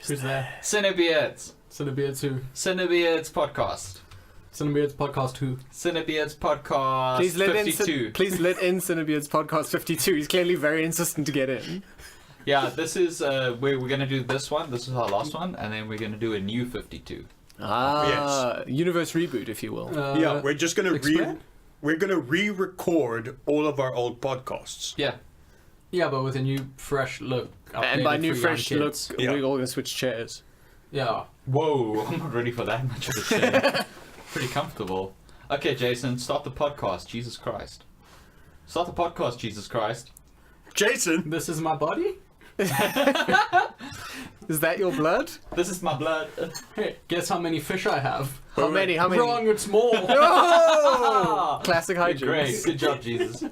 Who's there? CineBeards. CineBeards who? CineBeards podcast. CineBeards podcast who? CineBeards podcast Please let 52. Please let in CineBeards podcast 52. He's clearly very insistent to get in. Yeah, this is we're gonna do this one. This is our last one, and then we're gonna do a new 52. Universe reboot, if you will. Yeah, we're just gonna explain? we're gonna re-record all of our old podcasts. Yeah. Yeah, but with a new, fresh look. And by updated new for fresh young look, kids. Yeah. we're all gonna switch chairs. Yeah. Whoa, I'm not ready for that much of a shit. Pretty comfortable. Okay, Jason, start the podcast. Jesus Christ. Start the podcast, Jesus Christ. Jason, This is my body? Is that your blood? This is my blood. Hey, guess how many fish I have? How many? How many? Wrong, it's more. Oh! Classic hijinks. Great, good job, Jesus.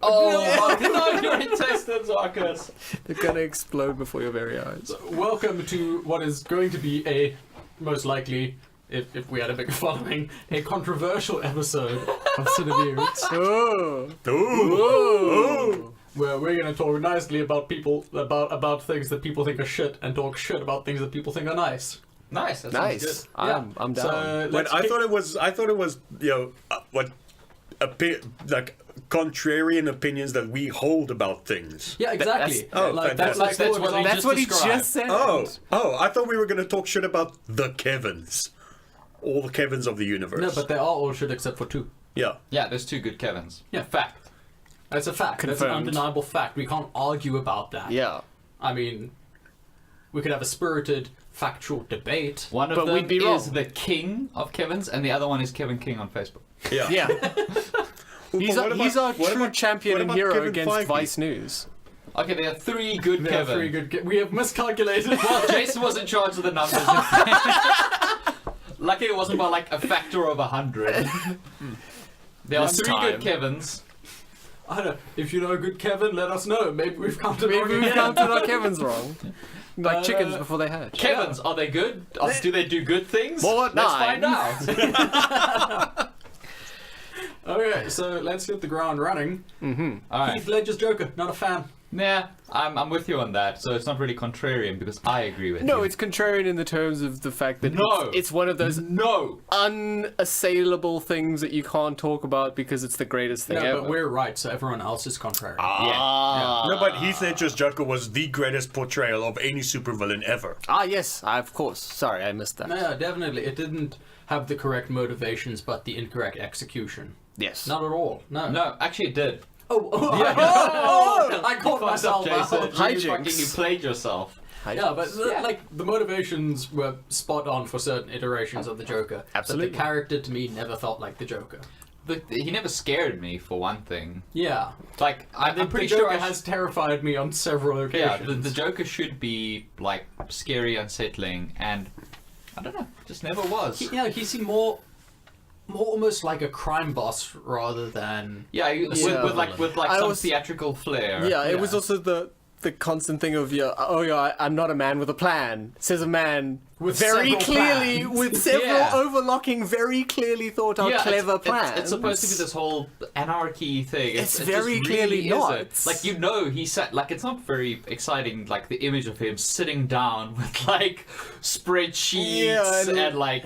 Oh, no, your intestines, Marcus. They're gonna explode before your very eyes. Welcome to what is going to be a, most likely, if we had a bigger following, a controversial episode of CineBeards, Oh! ooh, where we're going to talk nicely about people, about things that people think are shit, and talk shit about things that people think are nice. Nice, that Nice. sounds good. I'm down. So, But let's I kick- thought it was like contrarian opinions that we hold about things. Yeah, exactly. fantastic. that's That's for what he example- That's what he described. just said. Oh, I thought we were gonna talk shit about the Kevins, all the Kevins of the universe. No, but they are all shit except for two. yeah. Yeah, there's two good Kevins. Yeah. Fact. That's a fact. That's an Confirmed. undeniable fact. We can't argue about that. Yeah. I mean, we could have a spirited, factual debate. One of But them we'd be is wrong. the king of Kevins, and the other one is Kevin King on Facebook. Yeah. Yeah. He's But our what true about- champion what and about hero Kevin against Feige? Vice News. Okay, there are three good There are Kevin. three good. We have miscalculated. Well, Jason was in charge of the numbers. Lucky it wasn't by like a factor of 100. There are This three time. good Kevins. I don't know. If you know a good Kevin, let us know. Maybe we've counted wrong Maybe we again. counted our Kevin's wrong. Like chickens before they hatch. Kevins, are they good? Do they do good things? More Let's nine. find out. Okay, so let's hit the ground running. Alright. Heath Ledger's Joker, not a fan. Nah, I'm with you on that. So it's not really contrarian because I agree with you. No, it's contrarian in the terms of the fact that No. it's one of those No. unassailable things that you can't talk about because it's the greatest thing No, ever. but we're right, so everyone else is contrary. No, but Heath Ledger's Joker was the greatest portrayal of any supervillain ever. Yes, of course. Sorry, I missed that. No, definitely. It didn't have the correct motivations, but the incorrect execution. Yes. Not at all. No. No, actually it did. I caught myself Jason. out. You Hijinks. fucking you played yourself. Yeah, but like the motivations were spot on for certain iterations of the Joker. Absolutely. But the character to me never felt like the Joker. But he never scared me, for one thing. Yeah. Like, I'm The pretty Joker sure has terrified me on several Yeah, occasions. the Joker should be, like, scary, unsettling, and I don't know, just never was. He seemed more almost like a crime boss rather than With I some was- theatrical flair. Yeah, it Yeah. was also the constant thing of I'm not a man with a plan. Says a man With very several clearly plans. with several Yeah. overlocking, very clearly thought out, clever plans. It's supposed to be this whole anarchy thing. It's it very just clearly really not. isn't. Like, you know, he sat, like, it's not very exciting, like, the image of him sitting down with, like, spreadsheets Yeah, and like,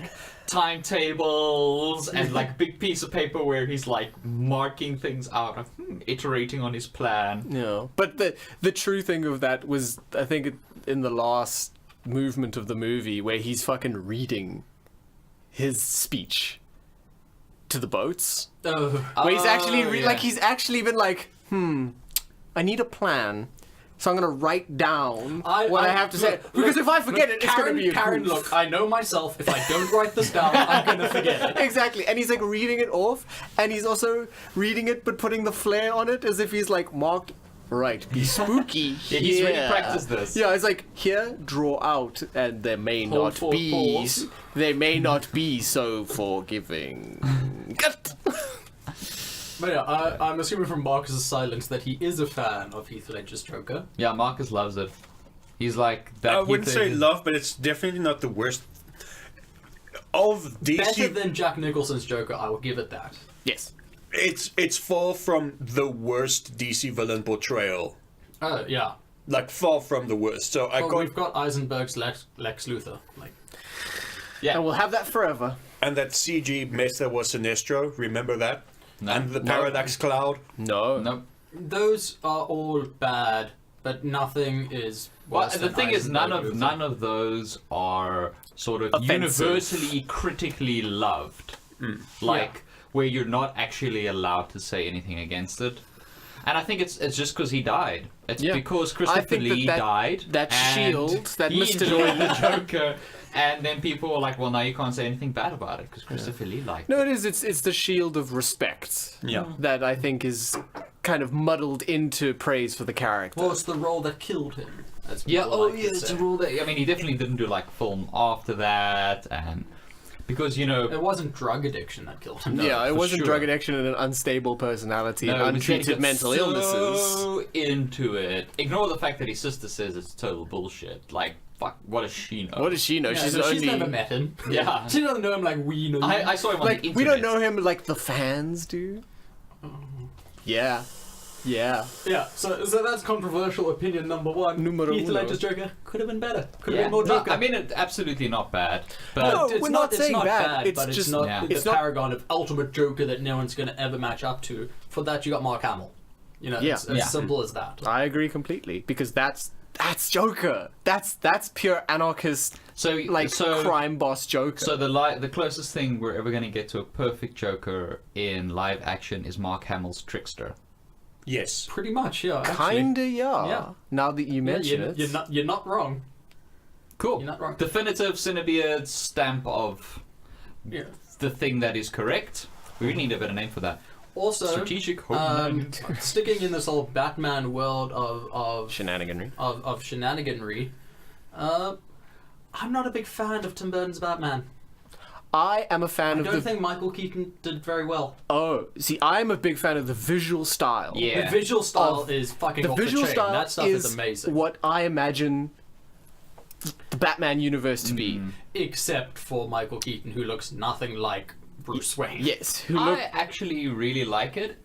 timetables and, like, big piece of paper where he's, like, marking things out, like, iterating on his plan. No, but the true thing of that was, I think, in the last movement of the movie where he's fucking reading his speech to the boats, where he's actually he's actually been like, I need a plan. So I'm gonna write down what I have to say, because if I forget it, it's gonna be a Karen, goof. look, I know myself. If I don't write this down, I'm gonna forget it. Exactly, and he's like reading it off, and he's also reading it but putting the flair on it as if he's like marked right, be spooky. Yeah, he's really here. practiced this. Yeah, it's like here, draw out, and there may Hold not for be, pause. they may not be so forgiving. Cut. But yeah, I'm assuming from Marcus's silence that he is a fan of Heath Ledger's Joker. Yeah, Marcus loves it. He's like that. I wouldn't say love, but it's definitely not the worst. Of DC, Better than Jack Nicholson's Joker, I will give it that. Yes. it's far from the worst DC villain portrayal. Yeah. like far from the worst. So I We've got Eisenberg's Lex Luthor. Like, And we'll have that forever. and that CG mess that was Sinestro. Remember that? No. And the Parallax Cloud. No. Nope. those are all bad, but nothing is. Well, worse the than thing is, none Eisenberg of those are sort of Offensive. universally critically loved. Like where you're not actually allowed to say anything against it. And I think it's just because he died. It's Yeah. because I Christopher think Lee died. that and shield, that he Mr. enjoyed the Joker, and then people were like, "Well, now you can't say anything bad about it because Christopher Lee liked No, it." it is. It's the shield of respect. Yeah. That I think is kind of muddled into praise for the character. Well, it's the role that killed him. As Yeah. people Oh, like to yeah. It's a say. rule that I mean, he definitely didn't do like film after that, and because It wasn't drug addiction that killed him. yeah, it for wasn't sure. drug addiction and an unstable personality and No, it was that he untreated got mental so illnesses. into it. Ignore the fact that his sister says it's total bullshit. Like, fuck, what does she know? What does she know? Yeah, she's no, only. she's never met him. Yeah. She doesn't know him like we know him. I saw him on like the we internet. don't know him like the fans do. Yeah, yeah. Yeah, so that's controversial opinion number one. Numero Heath uno. Ledger's Joker could have been better. Could have Yeah. been more No, Joker. I mean, it's absolutely not bad. But No, it's we're not saying it's not bad, it's but just- it's not Yeah. the it's not- paragon of ultimate Joker that no one's going to ever match up to. For that, you got Mark Hamill. You know, Yeah. it's as Yeah. simple as that. I agree completely because that's Joker. That's pure anarchist like crime boss Joker. So the closest thing we're ever going to get to a perfect Joker in live action is Mark Hamill's Trickster. Yes. Pretty much, yeah. Actually. Kinda, yeah. Yeah. Now that you Yeah, mention it, you're not wrong. Cool. You're not wrong. Definitive CineBeards stamp of Yeah. the thing that is correct. We need a better name for that. Also, Strategic homeland. sticking in this whole Batman world of shenaniganry. shenaniganry, I'm not a big fan of Tim Burton's Batman. I am a fan I of don't the. think Michael Keaton did very well. Oh, see, I'm a big fan of the visual style. Yeah. The visual style Of- is fucking The off visual the chain. style That stuff is amazing. what I imagine the Batman universe to be. Except for Michael Keaton, who looks nothing like Bruce Wayne. Yes, who look I actually really like it.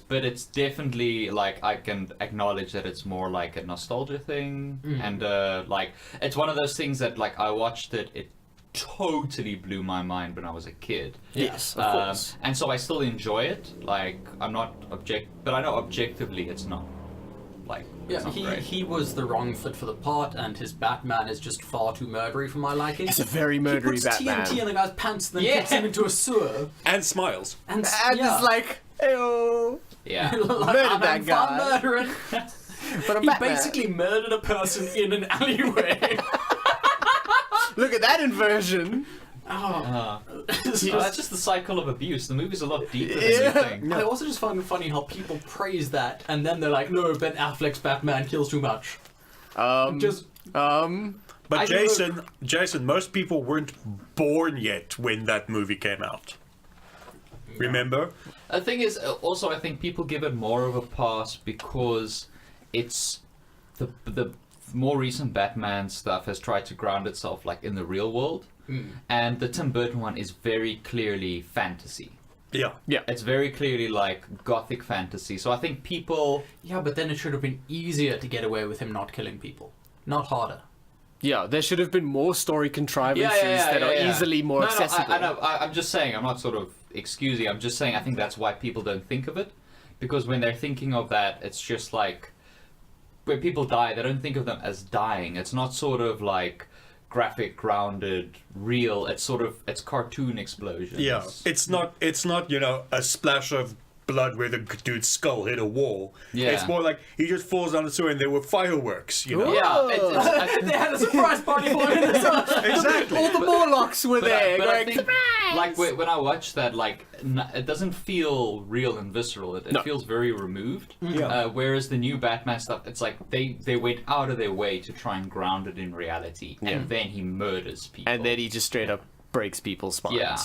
But it's definitely like I can acknowledge that it's more like a nostalgia thing, and like it's one of those things that like I watched it. It totally blew my mind when I was a kid. yes, of course. And so I still enjoy it. Like I'm not but I know objectively it's not like it's Yeah, not great. he was the wrong fit for the part, and his Batman is just far too murdery for my liking. It's a very He murdery puts Batman. TNT in the guy's pants, then Yeah. kicks him into a sewer, And smiles. and And yeah. it's like, heyo. Yeah. like, Murdered I'm that fun guy. murdering. But I'm He Batman. basically murdered a person in an alleyway. Look at that inversion. It's So that's just- just the cycle of abuse. The movie's a lot deeper than Yeah. you think. I also just find it funny how people praise that, and then they're like, "No, Ben Affleck's Batman kills too much." Just But I Jason, most people weren't born yet when that movie came out. Remember? The thing is, also, I think people give it more of a pass because it's the more recent Batman stuff has tried to ground itself like in the real world, and the Tim Burton one is very clearly fantasy. Yeah. It's very clearly like gothic fantasy. So I think people, yeah, but then it should have been easier to get away with him not killing people, not harder. yeah, there should have been more story contrivances that are easily more accessible. No, I know. I'm just saying. I'm not sort of excusing. I'm just saying. I think that's why people don't think of it, because when they're thinking of that, it's just like when people die, they don't think of them as dying. It's not sort of like graphic, grounded, real. It's sort of cartoon explosions. Yeah. It's not a splash of blood where the dude's skull hit a wall. Yeah. It's more like he just falls down the sewer and there were fireworks, you know? Yeah. It's, They had a surprise party for him in the sun. Exactly. All the Morlocks were there but going, I think, "Surprise!" like when I watch that, like it doesn't feel real and visceral. It No. feels very removed. Yeah. Whereas the new Batman stuff, it's like they went out of their way to try and ground it in reality, and then he murders people. And then he just straight up breaks people's spines. Yeah.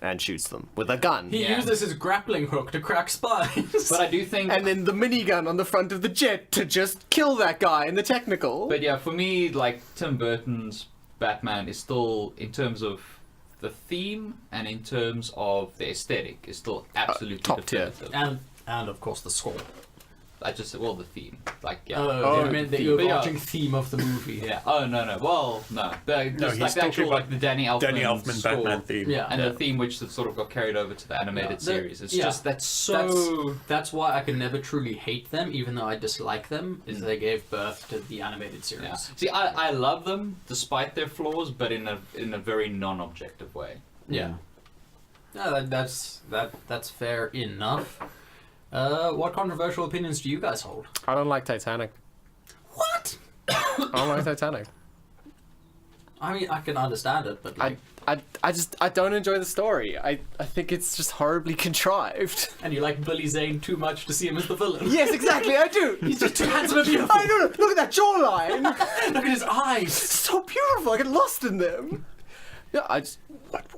And shoots them with a gun. He Yeah. uses his grappling hook to crack spines. But I do think. And then the minigun on the front of the jet to just kill that guy in the technical. But yeah, for me, like Tim Burton's Batman is still, in terms of the theme and in terms of the aesthetic, is still absolutely top tier. definitive. and of course the score. the theme. Like, yeah. Oh, I meant the theme. overarching theme of the movie. Yeah. Oh, no. Well, no. Just he's like the actual, talking like the Danny Elfman, score. Batman theme. Yeah. And the theme which sort of got carried over to the animated series. It's just, that's so... That's why I can never truly hate them, even though I dislike them, is they gave birth to the animated series. Yeah. See, I love them, despite their flaws, but in a very non-objective way. Yeah. No, that's fair enough. What controversial opinions do you guys hold? I don't like Titanic. What? I don't like Titanic. I mean, I can understand it, but like... I don't enjoy the story. I think it's just horribly contrived. And you like Billy Zane too much to see him as the villain. Yes, exactly, I do. He's just too handsome and beautiful. I know, look at that jawline. Look at his eyes. It's so beautiful, I get lost in them. Yeah, I just...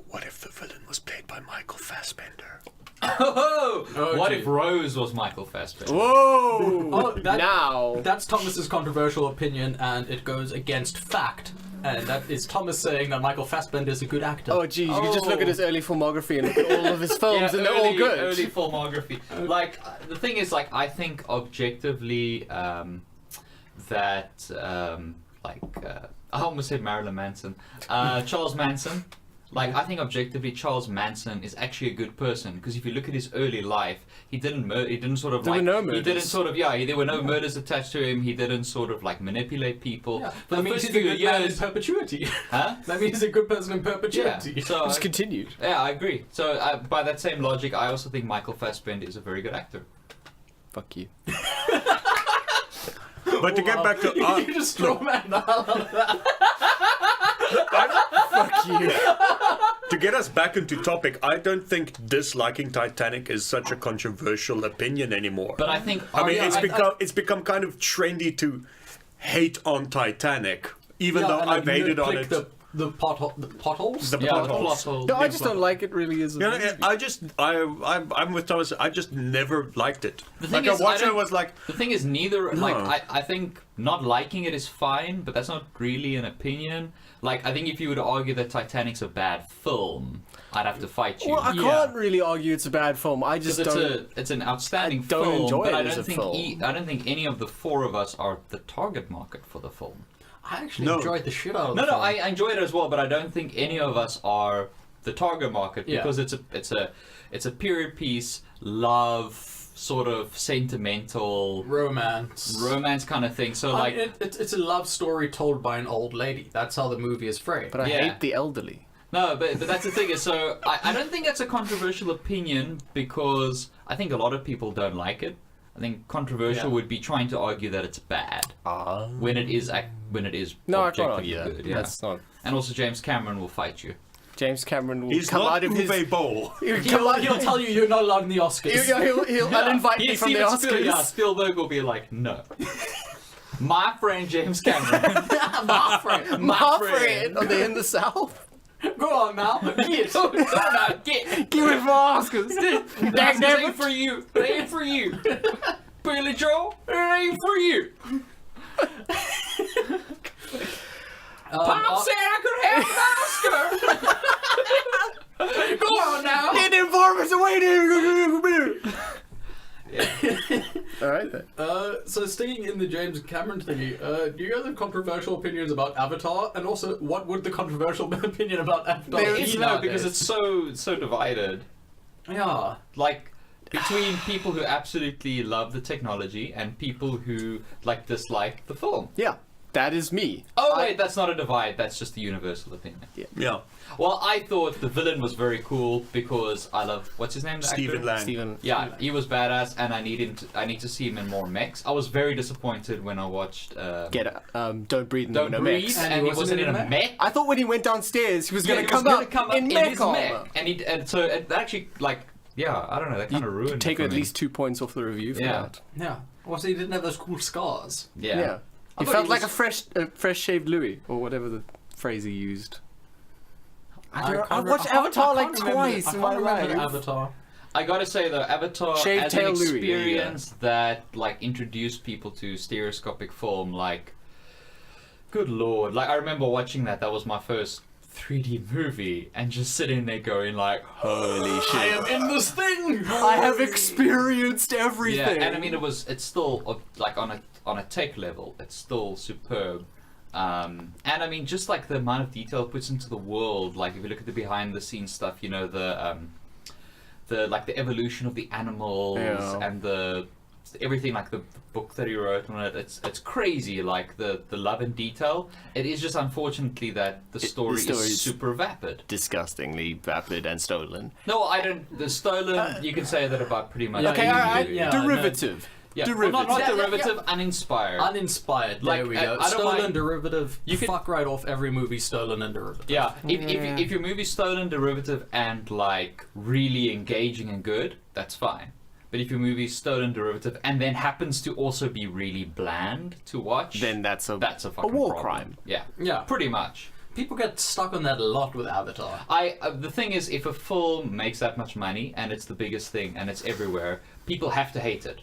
What if the villain was played by Michael Fassbender? Oh, what gee. if Rose was Michael Fassbender? Whoa! Oh, Now... That's Thomas's controversial opinion, and it goes against fact. And that is Thomas saying that Michael Fassbender is a good actor. Oh, geez, you can just look at his early filmography and look at all of his films, and they're all good. Early filmography. Like, the thing is, like, I think objectively that, I almost said Marilyn Manson. Charles Manson. Like, I think objectively Charles Manson is actually a good person, because if you look at his early life, he didn't sort of there were no murders. He didn't sort of, there were no murders attached to him, he didn't sort of like manipulate people. Yeah, For that the means first he's a few good man in years, perpetuity. huh? That means he's a good person in perpetuity. Yeah, so Just continued. yeah, I agree. So by that same logic, I also think Michael Fassbender is a very good actor. Fuck you. But to get back to you just straw man the hell out of that. Fuck you. to get us back into topic, I don't think disliking Titanic is such a controversial opinion anymore. But I think I mean, yeah, it's become kind of trendy to hate on Titanic, even though and, I've hated on nitpick it. The potholes. The the potholes. plot hole. No, I just don't like it really as a You know, movie. I'm with Thomas. I just never liked it. The thing Like is, I watched I it, don't- was like, The thing is, neither No. like I think not liking it is fine, but that's not really an opinion. Like, I think if you were to argue that Titanic's a bad film, I'd have to fight you. Well, I can't really argue it's a bad film. I just Because don't... it's an outstanding I don't film, enjoy but it I as don't a think film. I don't think any of the four of us are the target market for the film. I actually No. enjoyed the shit out of No, the film. I enjoy it as well, but I don't think any of us are the target market Yeah. because it's a period piece, love, sort of sentimental romance kind of thing. So I like, mean, it's a love story told by an old lady. That's how the movie is framed. But I Yeah. hate the elderly. no, but that's the thing is, so I don't think that's a controversial opinion because I think a lot of people don't like it. I think controversial Yeah. would be trying to argue that it's bad when it is No, I can't objectively argue that. good. Yeah. That's not... And also James Cameron will fight you. James Cameron will he's come not out of his... Uwe Boll. He'll tell you you're not allowed in the Oscars. He'll uninvite me from the Oscars. Spielberg will be like, no. My friend James Cameron. My friend. My friend, are they in the South? Go on now. Get. Go now, get. Give it for Oscars. That ain't for you. It ain't for you. Billy Joe, it ain't for you. Pop said I could have an Oscar. Go on now. Get the informants away there. Alright then. So staying in the James Cameron thingy, do you guys have controversial opinions about Avatar? And also, what would the controversial opinion about Avatar There be is No, nowadays? because it's so divided. Yeah. Like between people who absolutely love the technology and people who like dislike the film. Yeah, that is me. Oh wait, that's not a divide. That's just the universal opinion. Yeah, Well, I thought the villain was very cool because I love what's his name? The Stephen actor? Lang. Stephen. Yeah, he was badass, and I need to see him in more mechs. I was very disappointed when I watched Don't breathe in Don't the Breathe, mechs. and he wasn't in a mech. I thought when he went downstairs, he was Yeah, going he to was come gonna up in in mech his armor. mech, and so it actually like I don't know, that kind of ruined. Take it for at me. least 2 points off the review for Yeah. that. Yeah. Also, he didn't have those cool scars. Yeah. Yeah. I He thought felt he like was- a fresh shaved Louis, or whatever the phrase he used. I I've watched Avatar like twice in my life. Avatar. I gotta say though, Avatar Shaved as an tail Louis, yeah, experience that like introduced people to stereoscopic film, like, good lord, like I remember watching that. That was my first 3D movie and just sitting there going like, Holy shit. I am in this thing. I have experienced everything. yeah, and I mean it's still like on a tech level, it's still superb. And I mean, just like the amount of detail it puts into the world, like if you look at the behind the scenes stuff, you know, the the evolution of the animals and the everything, like the book that he wrote on it, it's crazy, like the love and detail. It is just unfortunately that the story is super vapid. Disgustingly vapid and stolen. No, I don't. The stolen, you can say that about pretty much. Okay, any movie. derivative. Yeah, Derivative. well, not Yeah, derivative, uninspired. Uninspired. Like, There we I go. don't Stolen mind- derivative. You could- fuck right off every movie stolen and derivative. Yeah, if your movie's stolen, derivative, and like really engaging and good, that's fine. But if your movie's stolen, derivative, and then happens to also be really bland to watch, Then that's a fucking war problem. crime. Yeah, Yeah. pretty much. People get stuck on that a lot with Avatar. The thing is, if a film makes that much money and it's the biggest thing and it's everywhere, people have to hate it.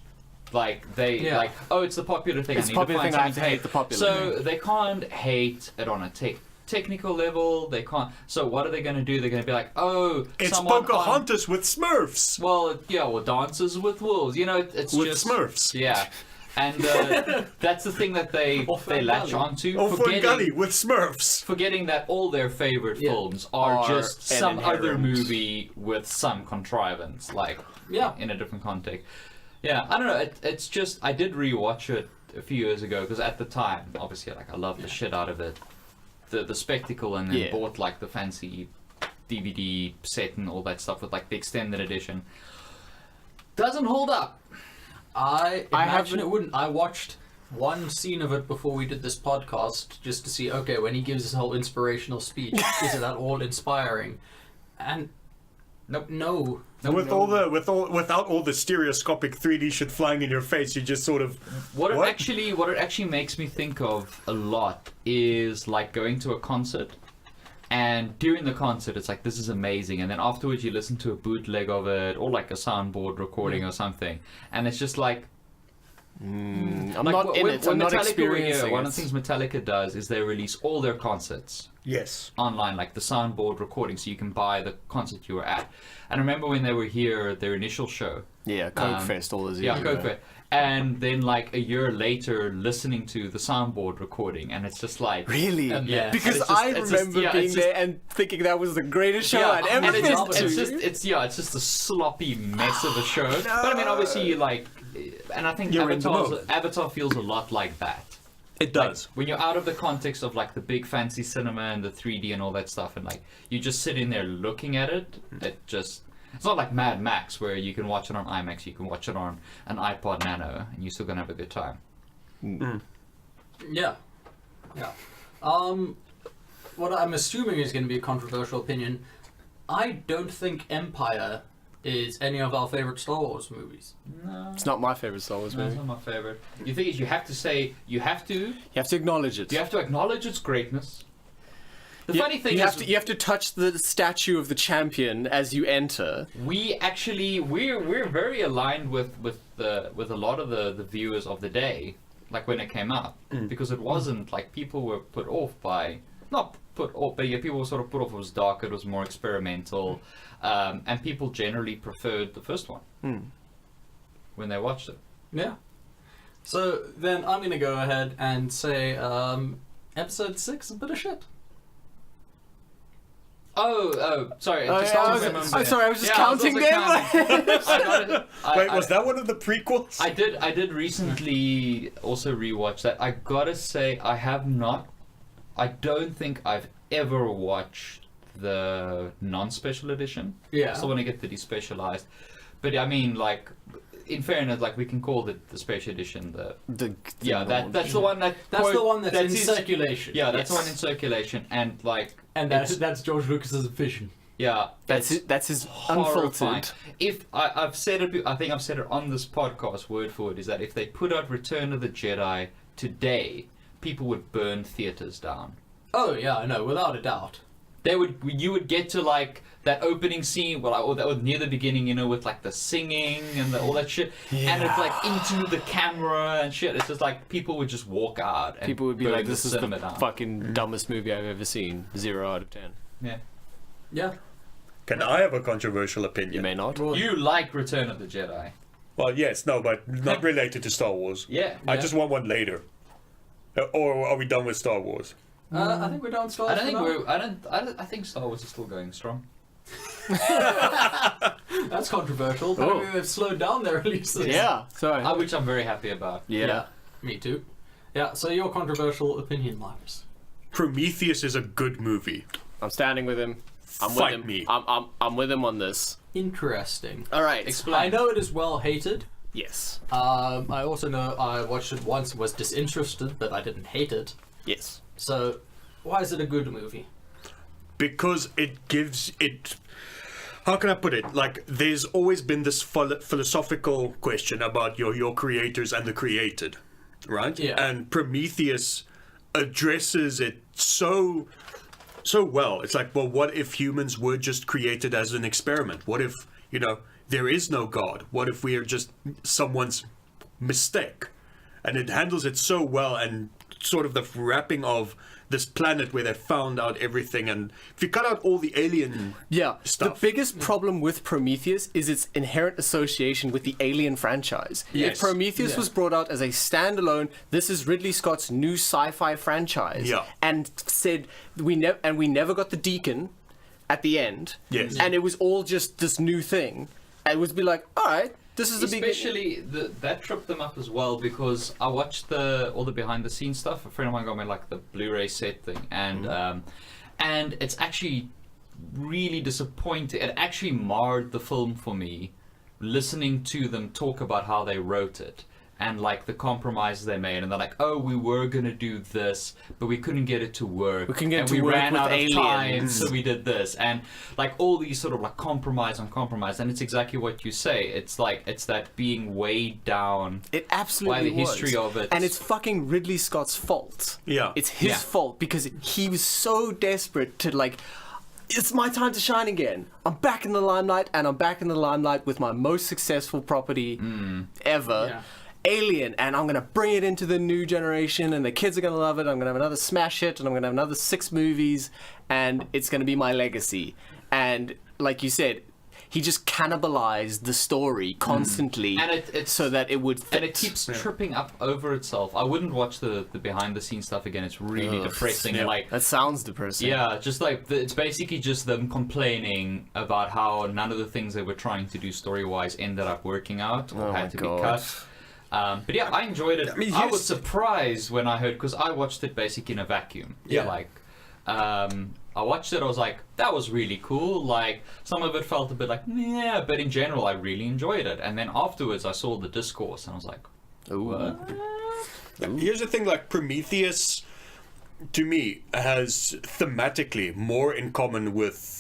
Like like, oh, it's the popular thing. It's I need popular to find thing, I have something to hate the popular So thing. they can't hate it on a technical level. They can't. So what are they going to do? They're going to be like, oh, It's someone Pocahontas with Smurfs. Well, yeah, or dances with wolves. You know, it's With just Smurfs. Yeah, and that's the thing that they latch onto. Or Gully with Smurfs. Forgetting that all their favorite films are just an some other inherent- movie with some contrivance, like Yeah. in a different context. Yeah, I don't know. It's just I did rewatch it a few years ago because at the time, obviously, like I loved the shit out of it, the spectacle, and then Yeah. bought like the fancy DVD set and all that stuff with like the extended edition. Doesn't hold up. I I imagine haven't- it wouldn't. I watched one scene of it before we did this podcast just to see, okay, when he gives his whole inspirational speech, is it at all inspiring? And Nope. no. Without all the stereoscopic 3D shit flying in your face, you just sort of What it actually makes me think of a lot is like going to a concert, and during the concert it's like, this is amazing, and then afterwards you listen to a bootleg of it or like a soundboard recording or something, and it's just like I'm like not in when, it. when I'm not Metallica were experiencing here, one it. of the things Metallica does is they release all their concerts yes. online, like the soundboard recording, so you can buy the concert you were at. And I remember when they were here, their initial show. Yeah, Coke Fest all those years Yeah, ago. go for it. And then like a year later, listening to the soundboard recording, and it's just like Really? Yeah. Because It's just- I it's just- remember yeah, being it's just- there and thinking that was the greatest show yeah, I'd ever and been it's to. just a sloppy mess of a show. But I mean, obviously, you like, and I think You're in the mode. Avatar feels a lot like that. It Like, does. when you're out of the context of like the big fancy cinema and the 3D and all that stuff, and like you just sit in there looking at it, it's not like Mad Max where you can watch it on IMAX, you can watch it on an iPod Nano, and you're still gonna have a good time. Yeah. Yeah. What I'm assuming is going to be a controversial opinion. I don't think Empire is any of our favorite Star Wars movies. No, It's not my favorite Star Wars no, it's movie. not my favorite. The thing is, you have to You have to acknowledge it. acknowledge its greatness. The You- funny thing you is, have to touch the statue of the champion as you enter. we're very aligned with a lot of the viewers of the day, like when it came out, because it wasn't like people were put off by, not put off, but yeah, people were sort of put off. It was darker, it was more experimental, and people generally preferred the first one when they watched it. Yeah. So then I'm going to go ahead and say episode 6 is a bit of shit. Oh, sorry. Oh, just yeah, to I was- remember. I'm sorry, I was just Yeah, counting also them. counting. Wait, was that one of the prequels? I did recently also rewatch that. I gotta say, I don't think I've ever watched the non-special edition. Yeah. I still want to get the despecialized. But I mean, like, in fairness, like, we can call the special edition that's the one that... That's the one that's in his- circulation. Yeah, that's the Yes. one in circulation, and, like... And that's George Lucas's vision. Yeah. That's it's it. That's his horrifying. unfiltered. If I've said it, I think I've said it on this podcast, word for word, is that if they put out Return of the Jedi today, people would burn theaters down. Oh yeah, I know, without a doubt. You would get to like that opening scene, or near the beginning, you know, with like the singing and all that shit, and it's like into the camera and shit. It's just like people would just walk out. And People would be burn like, "This is the cinema down." fucking dumbest movie I've ever seen." 0 out of 10. Yeah. Yeah. Can I have a controversial opinion? You may not. Well, You like Return of the Jedi. Well, yes, no, but not related to Star Wars. Yeah. I Yeah. just want one later. Or are we done with Star Wars? I think we're done. I don't think we're. I think Star Wars is still going strong. That's controversial. Oh. Maybe they've slowed down their releases. Yeah. Sorry. Which I'm very happy about. Yeah. Me too. Yeah. So your controversial opinion, Marcus. Prometheus is a good movie. I'm standing with him. I'm Fight with him. me. I'm with him on this. Interesting. All right. Explain. I know it is well hated. Yes. I also know I watched it once, was disinterested, but I didn't hate it. Yes. So, why is it a good movie? Because it gives it. How can I put it? Like, there's always been this philosophical question about your creators and the created, right? Yeah. And Prometheus addresses it so well. It's like, well, what if humans were just created as an experiment? What if, there is no God? What if we are just someone's mistake? And it handles it so well, and sort of the wrapping of this planet where they found out everything. And if you cut out all the alien stuff. The biggest problem with Prometheus is its inherent association with the Alien franchise. Yes. If Prometheus Yeah. was brought out as a standalone, this is Ridley Scott's new sci-fi franchise, Yeah. and said we never got the Deacon at the end, Yes. and it was all just this new thing. It would be like, all right, this is the beginning. Especially that tripped them up as well, because I watched all the behind the scenes stuff. A friend of mine got me like the Blu-ray set thing, and it's actually really disappointing. It actually marred the film for me, listening to them talk about how they wrote it and like the compromises they made, and they're like, oh, we were gonna do this, but we couldn't get it to work. We couldn't get it and to we work ran with out of time, aliens. so we did this, and like all these sort of like compromise on compromise, and it's exactly what you say. It's like it's that being weighed down. It absolutely By the was. history of it. And it's fucking Ridley Scott's fault. Yeah. It's his Yeah. fault because he was so desperate to like, it's my time to shine again. I'm back in the limelight, and I'm back in the limelight with my most successful property ever. Yeah. Alien, and I'm gonna bring it into the new generation, and the kids are gonna love it. I'm gonna have another smash hit, and I'm gonna have another 6 movies, and it's gonna be my legacy. And like you said, he just cannibalized the story constantly, And it's so that it would fit. And it keeps tripping up over itself. I wouldn't watch the behind the scenes stuff again. It's really depressing. yeah. Like, That sounds depressing. yeah, just like it's basically just them complaining about how none of the things they were trying to do story wise ended up working out or Oh my had to God. be cut. But yeah, I enjoyed it. I, mean, was surprised when I heard, because I watched it basically in a vacuum. Yeah. Like, I watched it, I was like, that was really cool. Like, some of it felt a bit like, yeah, but in general, I really enjoyed it. And then afterwards, I saw the discourse, and I was like, Ooh. what? Here's the thing, like, Prometheus, to me, has thematically more in common with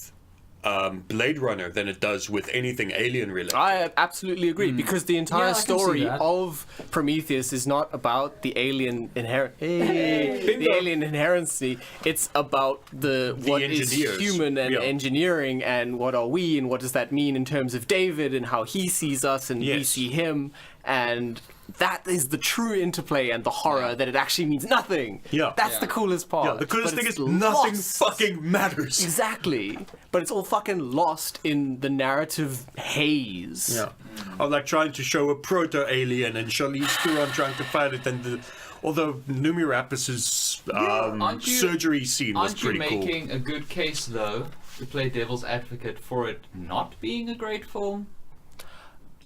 Blade Runner than it does with anything alien related. I absolutely agree, because the Yeah, entire I can see story that. of Prometheus is not about the alien the Bingo. alien inherency. It's about what is engineers. human and Yeah. engineering, and what are we, and what does that mean in terms of David and how he sees us and we Yes. see him, and that is the true interplay and the horror that it actually means nothing. Yeah. That's Yeah. the coolest part. Yeah, the coolest But thing it's is nothing lost. fucking matters. Exactly, but it's all fucking lost in the narrative haze. Yeah. I'm like trying to show a proto-alien and Charlize Theron trying to fight it, and although Numerapus's Aren't you- surgery scene was Aren't you pretty cool. making a good case, though, to play devil's advocate for it not being a great film?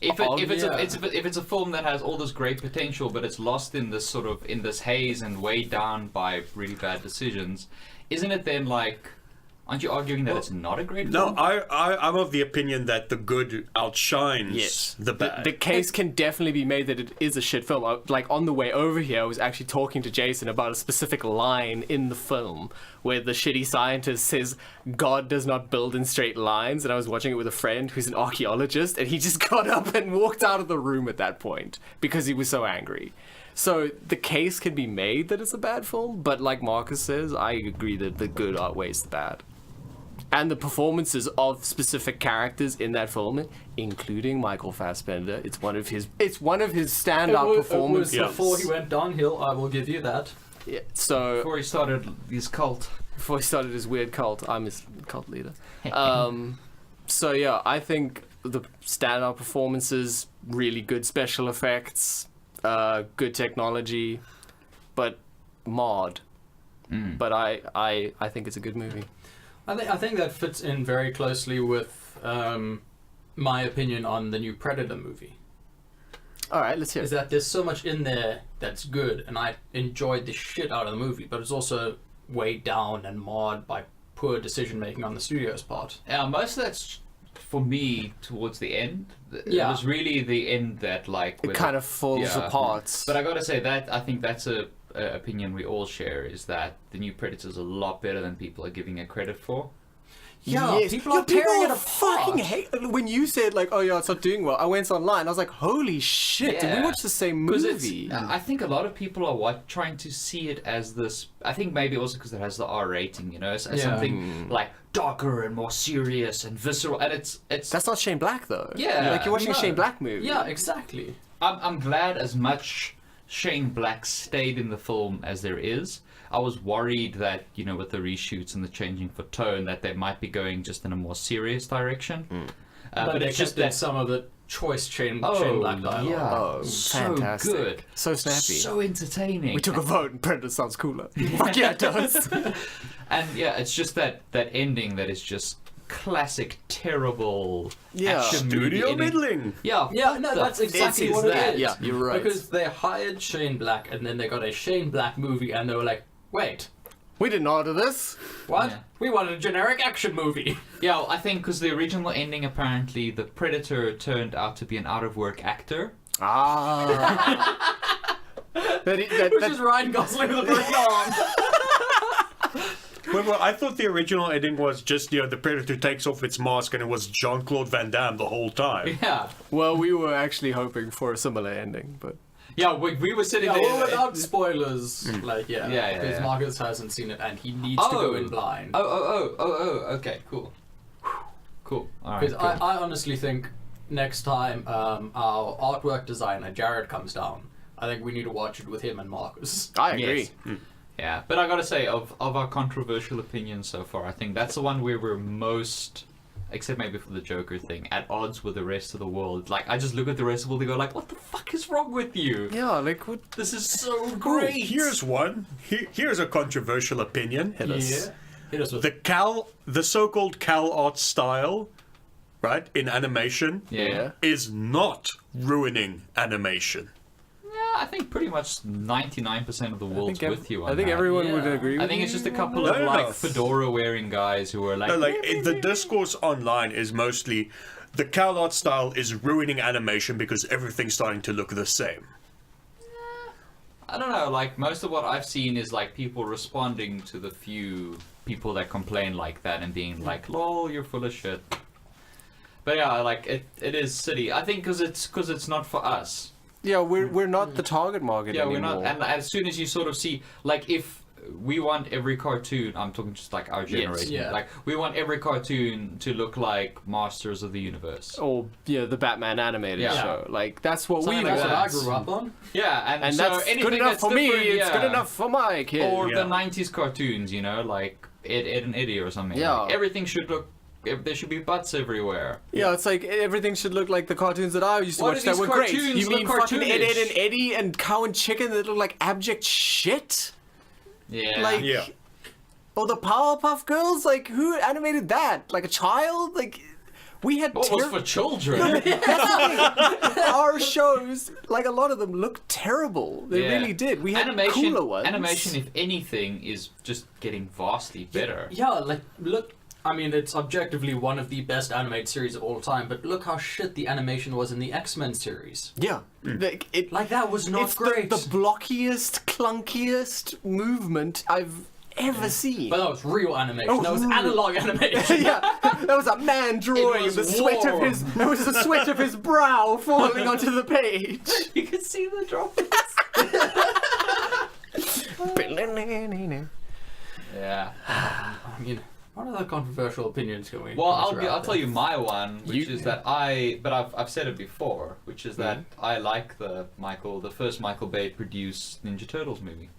If it's a film that has all this great potential, but it's lost in this sort of in this haze and weighed down by really bad decisions, isn't it then like? Aren't you arguing that it's not a great No, film? I'm of the opinion that the good outshines Yes, the bad. The case can definitely be made that it is a shit film. Like on the way over here, I was actually talking to Jason about a specific line in the film where the shitty scientist says God does not build in straight lines, and I was watching it with a friend who's an archaeologist, and he just got up and walked out of the room at that point because he was so angry. So the case can be made that it's a bad film, but like Marcus says, I agree that the good outweighs the bad. And the performances of specific characters in that film, including Michael Fassbender, it's one of his standout performances. It was before he went downhill, I will give you that. Yeah, so Before he started his cult. before he started his weird cult. I'm his cult leader. So yeah, I think the standout performances, really good special effects, good technology, but marred. But I think it's a good movie. I think that fits in very closely with my opinion on the new Predator movie. All right, let's hear Is it. that there's so much in there that's good, and I enjoyed the shit out of the movie, but it's also weighed down and marred by poor decision making on the studio's part. Yeah, most of that's for me towards the end. Yeah. It was really the end that like It kind of falls apart. But I gotta say that I think that's a opinion we all share, is that the new Predator's a lot better than people are giving it credit for. Yeah, Yes. people are tearing it apart. fucking hate when you said like, oh yeah, it's not doing well. I went online. I was like, holy shit! Did we Yeah. watch the same 'Cause movie? I think a lot of people are trying to see it as this. I think maybe also because it has the R rating, you know, as Yeah. something like darker and more serious and visceral. And it's That's not Shane Black though. Yeah, like you're watching a no. Shane Black movie. Yeah, exactly. I'm glad as much Shane Black stayed in the film as there is. I was worried that, you know, with the reshoots and the changing for tone, that they might be going just in a more serious direction. But it's just that that some of the choice Shane Black dialogue. yeah, Oh, so fantastic. good, So snappy. so entertaining. We took a vote and Predator sounds cooler. Fuck yeah, it does. And yeah, it's just that ending that is just classic terrible Yeah. action movie Studio ending. middling. Yeah, Yeah, what no, the that's exactly fuck what is it that? is. Yeah, you're right. Because they hired Shane Black, and then they got a Shane Black movie, and they were like, wait, We didn't order this. what? Yeah. We wanted a generic action movie. Yeah, well, I think because the original ending, apparently, the Predator turned out to be an out-of-work actor. Ah. Which is Ryan Gosling with a broken arm. Well, I thought the original ending was just, you know, the Predator takes off its mask and it was Jean-Claude Van Damme the whole time. Yeah. Well, we were actually hoping for a similar ending, but Yeah, we were sitting Yeah, there. well, without spoilers, like, Yeah, because yeah. Marcus hasn't seen it, and he needs to go in blind. Oh, okay, cool. Cool. Alright, Because cool. I honestly think next time our artwork designer, Jared, comes down, I think we need to watch it with him and Marcus. I agree. Yes. Yeah, but I gotta say, of our controversial opinions so far, I think that's the one where we're most, except maybe for the Joker thing, at odds with the rest of the world. Like, I just look at the rest of the world and go like, what the fuck is wrong with you? Yeah, like what? This is so Ooh, great! here's one. Here's a controversial opinion. Hit us. Yeah. Hit us with The so-called Cal art style, right, in animation, Yeah. is not ruining animation. Yeah, I think pretty much 99% of the world's with you on I think that. everyone would Yeah. agree. I with think it's you just a couple No, of no, like no. fedora-wearing guys who are like, No, like the discourse online is mostly the Cal art style is ruining animation because everything's starting to look the same. I don't know, like most of what I've seen is like people responding to the few people that complain like that and being like, lol, you're full of shit. But yeah, like it is silly. I think because it's not for us. Yeah, we're not the target market Yeah, anymore. we're not. And as soon as you sort of see, like, if we want every cartoon, I'm talking just like our generation. yeah. Like, we want every cartoon to look like Masters of the Universe. Or yeah, the Batman animated Yeah. show. Like that's what Something we like That's want. what I grew up on. Yeah, And so that's anything good enough that's for me. different, It's good yeah. enough for my kid. Or Yeah. the 90s cartoons, you know, like Ed, Ed and Eddie or something. Yeah. Like, everything should look. There should be butts everywhere. Yeah, it's like everything should look like the cartoons that I used to Why watch do that these were great. cartoons You look mean fucking Ed, Ed, cartoonish? and Eddie and Cow and Chicken that look like abject shit? Yeah. Like, Yeah. or the Powerpuff Girls? Like, who animated that? Like a child? Like, we had what was for children? our shows, like a lot of them looked terrible. They Yeah. really did. We had animation, cooler ones. Animation, if anything, is just getting vastly better. Yeah, like, look, I mean, it's objectively one of the best animated series of all time, but look how shit the animation was in the X-Men series. Yeah. Like, Like, that was not it's great. the blockiest, clunkiest movement I've ever seen. But that was real animation. Oh, that was real. analog animation. Yeah, that was a man drawing was the sweat of warm. his. That was the sweat of his brow falling onto the page. You can see the drop. Yeah. I mean, what other controversial opinions can we? Well, can we throw I'll out tell there? you my one, which You- is that but I've said it before, which is that I like the first Michael Bay produced Ninja Turtles movie.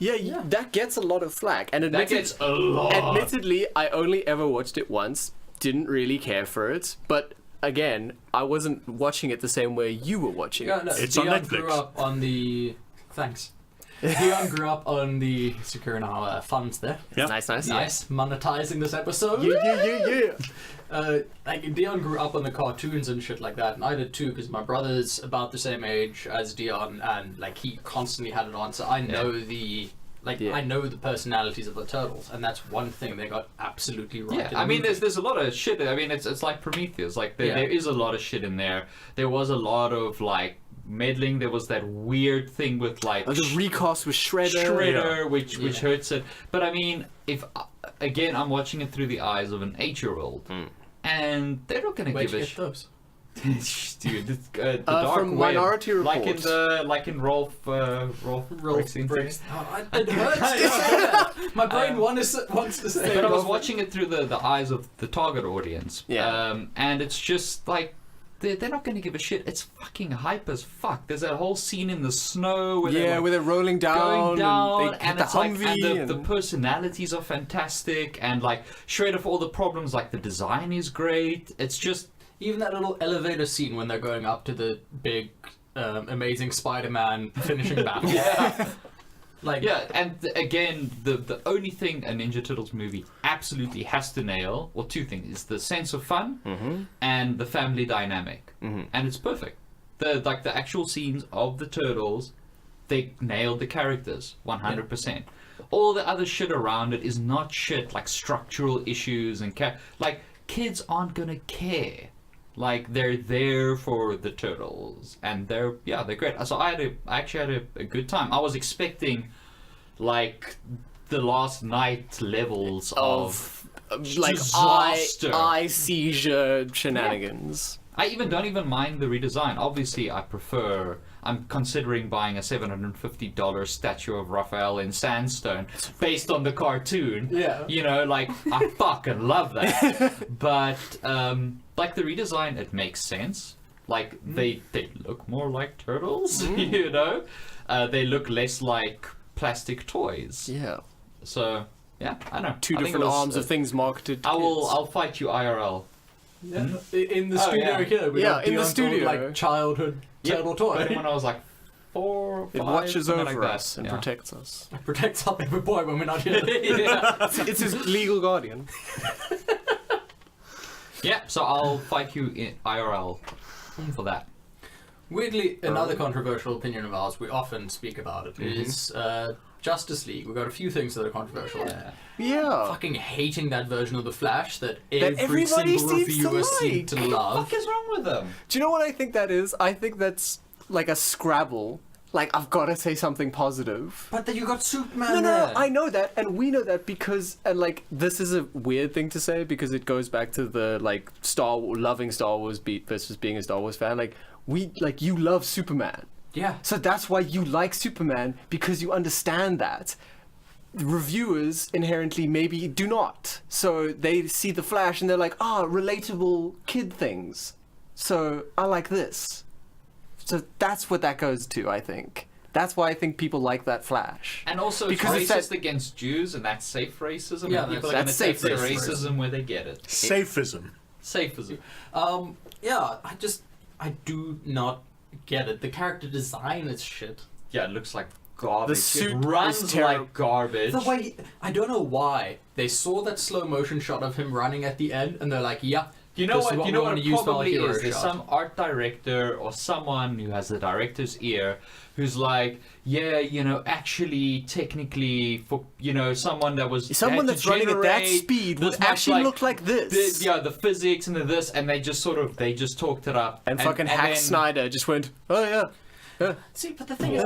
Yeah, that gets a lot of flack, and That gets a lot. admittedly, I only ever watched it once. Didn't really care for it, but again, I wasn't watching it the same way you were watching Yeah, it. no, It's on Dion Netflix. grew up on the... Thanks. Dion grew up on the... Securing our funds there. Yeah. Nice. Nice. Monetizing this episode. Yeah. Like Dion grew up on the cartoons and shit like that, and I did too, because my brother's about the same age as Dion, and like he constantly had it on, so I know I know the personalities of the turtles, and that's one thing they got absolutely right. Yeah, in I the mean, movie. there's a lot of shit. I mean, it's like Prometheus. Like there is a lot of shit in there. There was a lot of like meddling. There was that weird thing with like The recast with Shredder. which hurts it. But I mean, if again, I'm watching it through the eyes of an 8-year-old, and they're not going to Where'd give you a get those? Dude, the dark from web, Minority Report. like in Rolf Brixton thing. Oh, it hurts to say that. My brain wants to say. But I was Rolf- watching it through the eyes of the target audience. Yeah. And it's just like they're not going to give a shit. It's fucking hype as fuck. There's that whole scene in the snow where they're like, Where they're rolling down, going down, and they hit and the it's like, Humvee, and the personalities are fantastic, and like Shredder for all the problems, like the design is great. It's just Even that little elevator scene when they're going up to the big, amazing Spider-Man finishing battle. Like, yeah, and again, the only thing a Ninja Turtles movie absolutely has to nail, or two things, is the sense of fun and the family dynamic, and it's perfect. The actual scenes of the Turtles, they nailed the characters 100%. All the other shit around it is not shit like structural issues and like kids aren't gonna care. Like they're there for the Turtles, and they're great. So I actually had a good time. I was expecting like the Last Night levels of like disaster. eye seizure shenanigans. I don't even mind the redesign. Obviously, I'm considering buying a $750 statue of Raphael in sandstone based on the cartoon. Yeah. You know, like, I fucking love that. But, like, the redesign, it makes sense. Like, they look more like turtles, you know? They look less like plastic toys. Yeah. So, yeah, I don't know. Two I think different it was, arms of things marketed to kids. I'll fight you IRL. Yeah. In the studio yeah. here. We Yeah, got in the Dion's studio. old, like childhood turtle But toy. when I was like 4 or 5, It watches something over like that. us and Yeah. protects us. It protects our baby boy when we're not here. yeah. It's his legal guardian. Yeah, so I'll fight you in IRL for that. Weirdly, another controversial opinion of ours, we often speak about it, is Justice League. We've got a few things that are controversial. Yeah. Fucking hating that version of the Flash that That every everybody single seems to reviewer seemed to like. What the love. fuck is wrong with them? Do you know what I think that is? I think that's like a Scrabble. Like, I've got to say something positive. But then you got Superman No, there. I know that, and we know that because, and like, this is a weird thing to say because it goes back to the like loving Star Wars beat versus being a Star Wars fan. Like, you love Superman, Yeah. so that's why you like Superman because you understand that. Reviewers inherently maybe do not, so they see the Flash and they're like, relatable kid things. So I like this. So that's what that goes to, I think. That's why I think people like that Flash. And also, Because it's it's racist against Jews, and that's safe racism. Yeah, and people are that's going to take safe their racism. racism where they get it. Safism. Safism. Yeah, I do not get it. The character design is shit. Yeah, it looks like garbage. The suit it runs is terri- like garbage. The way, I don't know why, they saw that slow motion shot of him running at the end, and they're like, yeah, You know this is what? You we know wanna what it use for our probably hero is. There's shot. some art director or someone who has the director's ear, who's like, yeah, you know, actually, technically, for someone that was Someone had to that's running at that generate speed this would much, actually look like this. The physics and the this, and they just talked it up. And fucking Hack then- Snyder just went, oh yeah. See, but the thing is,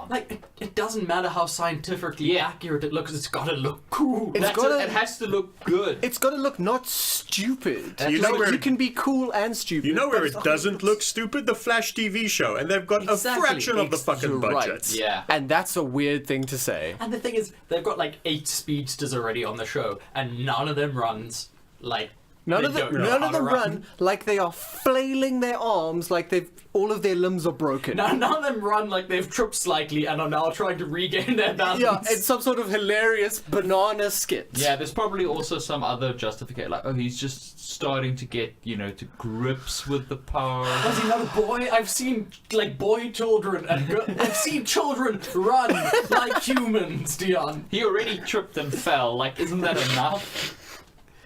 like, it doesn't matter how scientifically Yeah. accurate it looks, it's gotta look cool. It's That's gotta- it has to look good. It's got to look not stupid. You know where- you can be cool and stupid. You know where but it doesn't look stupid? The Flash TV show, and they've got Exactly. a fraction of the fucking You're budget. right. Yeah. And that's a weird thing to say. And the thing is, they've got like 8 speedsters already on the show, and none of them runs like None They of them, don't know none how of to them run. run like they are flailing their arms, like all of their limbs are broken. None of them run like they've tripped slightly and are now trying to regain their balance. Yeah, it's some sort of hilarious banana skit. Yeah, there's probably also some other justification, like, oh, he's just starting to get, to grips with the power. Was he not a boy? I've seen like boy children and I've seen children run like humans, Dion. He already tripped and fell. Like, isn't that enough?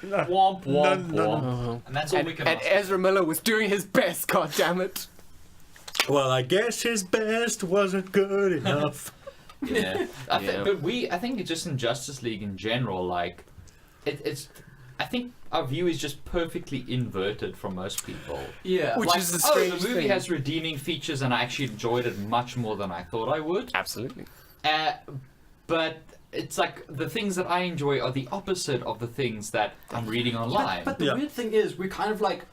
Womp womp womp. And that's all we can And ask. Ezra Miller was doing his best, goddammit. Well, I guess his best wasn't good enough. Yeah. Yeah. But I think it's just in Justice League in general, like, I think our view is just perfectly inverted from most people. Yeah. Which Like, is the oh, strange the movie thing. has redeeming features, and I actually enjoyed it much more than I thought I would. Absolutely. But it's like the things that I enjoy are the opposite of the things that I'm reading online. But the weird thing is, we kind of like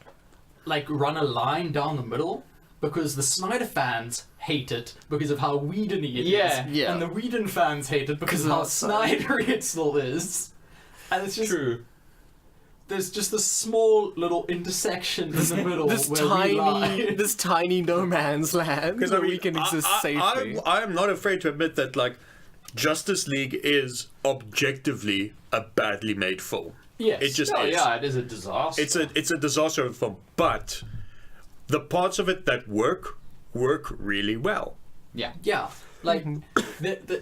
run a line down the middle because the Snyder fans hate it because of how Whedon-y it is, Yeah. and the Whedon fans hate it because of how Snyder-y it still is. And it's just True. there's just this small little intersection in the middle This where we lie. tiny no man's land Because where we can exist safely. I'm not afraid to admit that, like, Justice League is objectively a badly made film. Yes. It just Oh is. yeah, it is a disaster. It's a disaster of a film, but the parts of it that work really well. Yeah. Yeah, like Mm-hmm.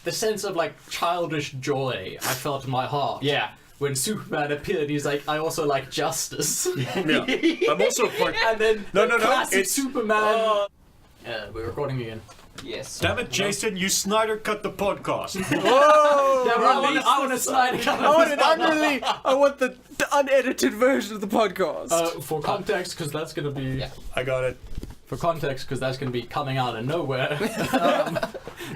the sense of like childish joy I felt in my heart. Yeah. When Superman appeared, he's like, I also like justice. Yeah. I'm also quite. And then No, the no, no, classic it's- Superman. We're recording again. Yes. Damn it, Jason! You Snyder cut the podcast. Whoa! Yeah, I want to slide. I want an I want the unedited version of the podcast. For context, because that's gonna be Yeah. I got it. for context, because that's gonna be coming out of nowhere.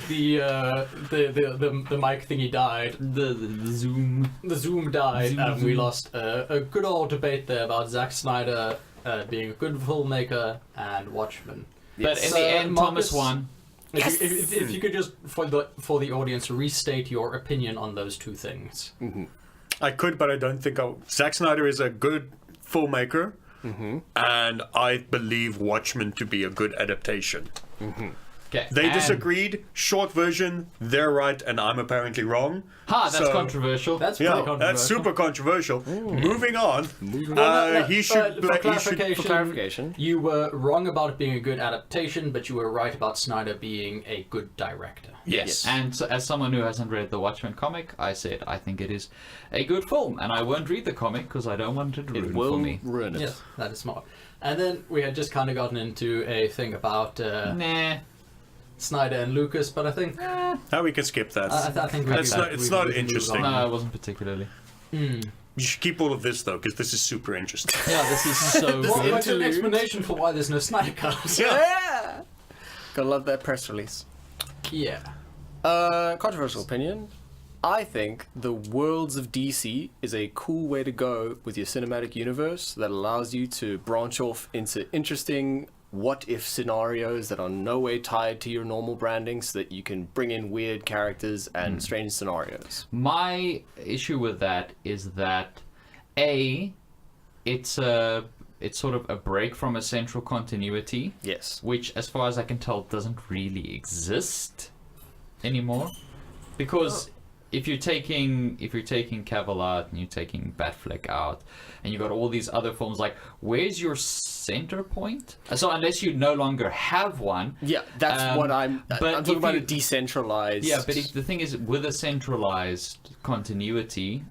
The mic thingy died. The Zoom. The Zoom died, Zoom, and we Zoom. lost a good old debate there about Zack Snyder being a good filmmaker and Watchmen. But in So, the end, Marcus- Thomas won. If you could just, for the audience, restate your opinion on those two things. I could, but I don't think Zack Snyder is a good filmmaker, and I believe Watchmen to be a good adaptation. Okay. They and- disagreed. Short version, they're right, and I'm apparently wrong. Ha, that's So- controversial. That's pretty Yeah, controversial. that's super controversial. Moving on. No, He should. for he should. clarification, you were wrong about it being a good adaptation, but you were right about Snyder being a good director. Yes. And so, as someone who hasn't read the Watchmen comic, I said I think it is a good film, and I won't read the comic because I don't want it to ruin It for will me. ruin it. Yes, that is smart. And then we had just kind of gotten into a thing about Nah. Snyder and Lucas, but I think Now we can skip that. I think we It's can- not- it's we not can move interesting. on. No, it wasn't particularly. You should keep all of this though, because this is super interesting. Yeah, this is so. Well, good. what's an interlude. explanation for why there's no Snyder Cut? Yeah! Gotta love that press release. Yeah. Controversial opinion. I think the worlds of DC is a cool way to go with your cinematic universe that allows you to branch off into interesting what-if scenarios that are no way tied to your normal branding so that you can bring in weird characters and strange scenarios. My issue with that is that it's sort of a break from a central continuity, Yes. which, as far as I can tell, doesn't really exist anymore. Because if you're taking Cavill out and you're taking Batfleck out, and you got all these other films, like, where's your center point? So unless you no longer have one. Yeah, that's what I'm but talking if about you- a decentralized... Yeah, but the thing is, with a centralized continuity,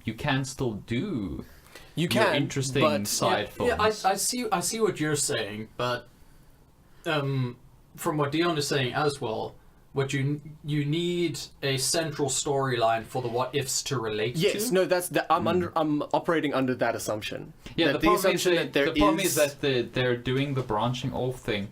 you can still do you your can, interesting but side films. Yeah, I see what you're saying, but from what Dion is saying as well, what you need a central storyline for the what ifs to relate Yes, to. no, I'm operating under that assumption. Yeah, That the problem, is assumption that, the problem is that they're doing the branching off thing,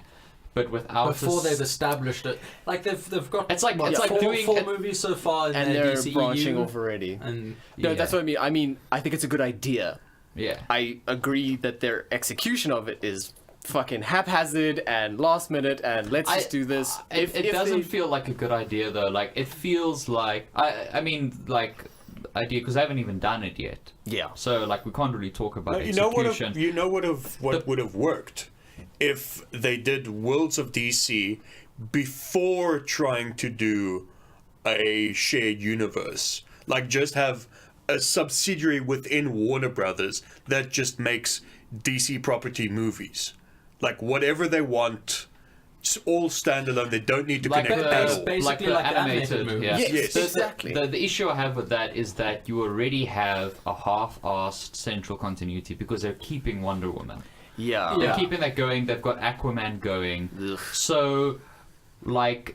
but without Before this- they've established it, like they've got It's like- it's like four doing- movies so far in and their they're DCEU, branching off already. and No, Yeah. that's what I mean. I mean, I think it's a good idea. Yeah. I agree that their execution of it is fucking haphazard and last minute and let's just do this. It doesn't feel like a good idea though. Like, it feels like I mean, like, idea because they haven't even done it yet. Yeah. So like we can't really talk about what execution. would have worked if they did Worlds of DC before trying to do a shared universe. Like just have a subsidiary within Warner Brothers that just makes DC property movies. Like whatever they want, it's all standalone. They don't need to Like connect at all. basically the like the animated animated, movie. yeah. Yes, The- exactly. The issue I have with that is that you already have a half-assed central continuity because they're keeping Wonder Woman. Yeah. They're Yeah. keeping that going. They've got Aquaman going. Ugh. So, like,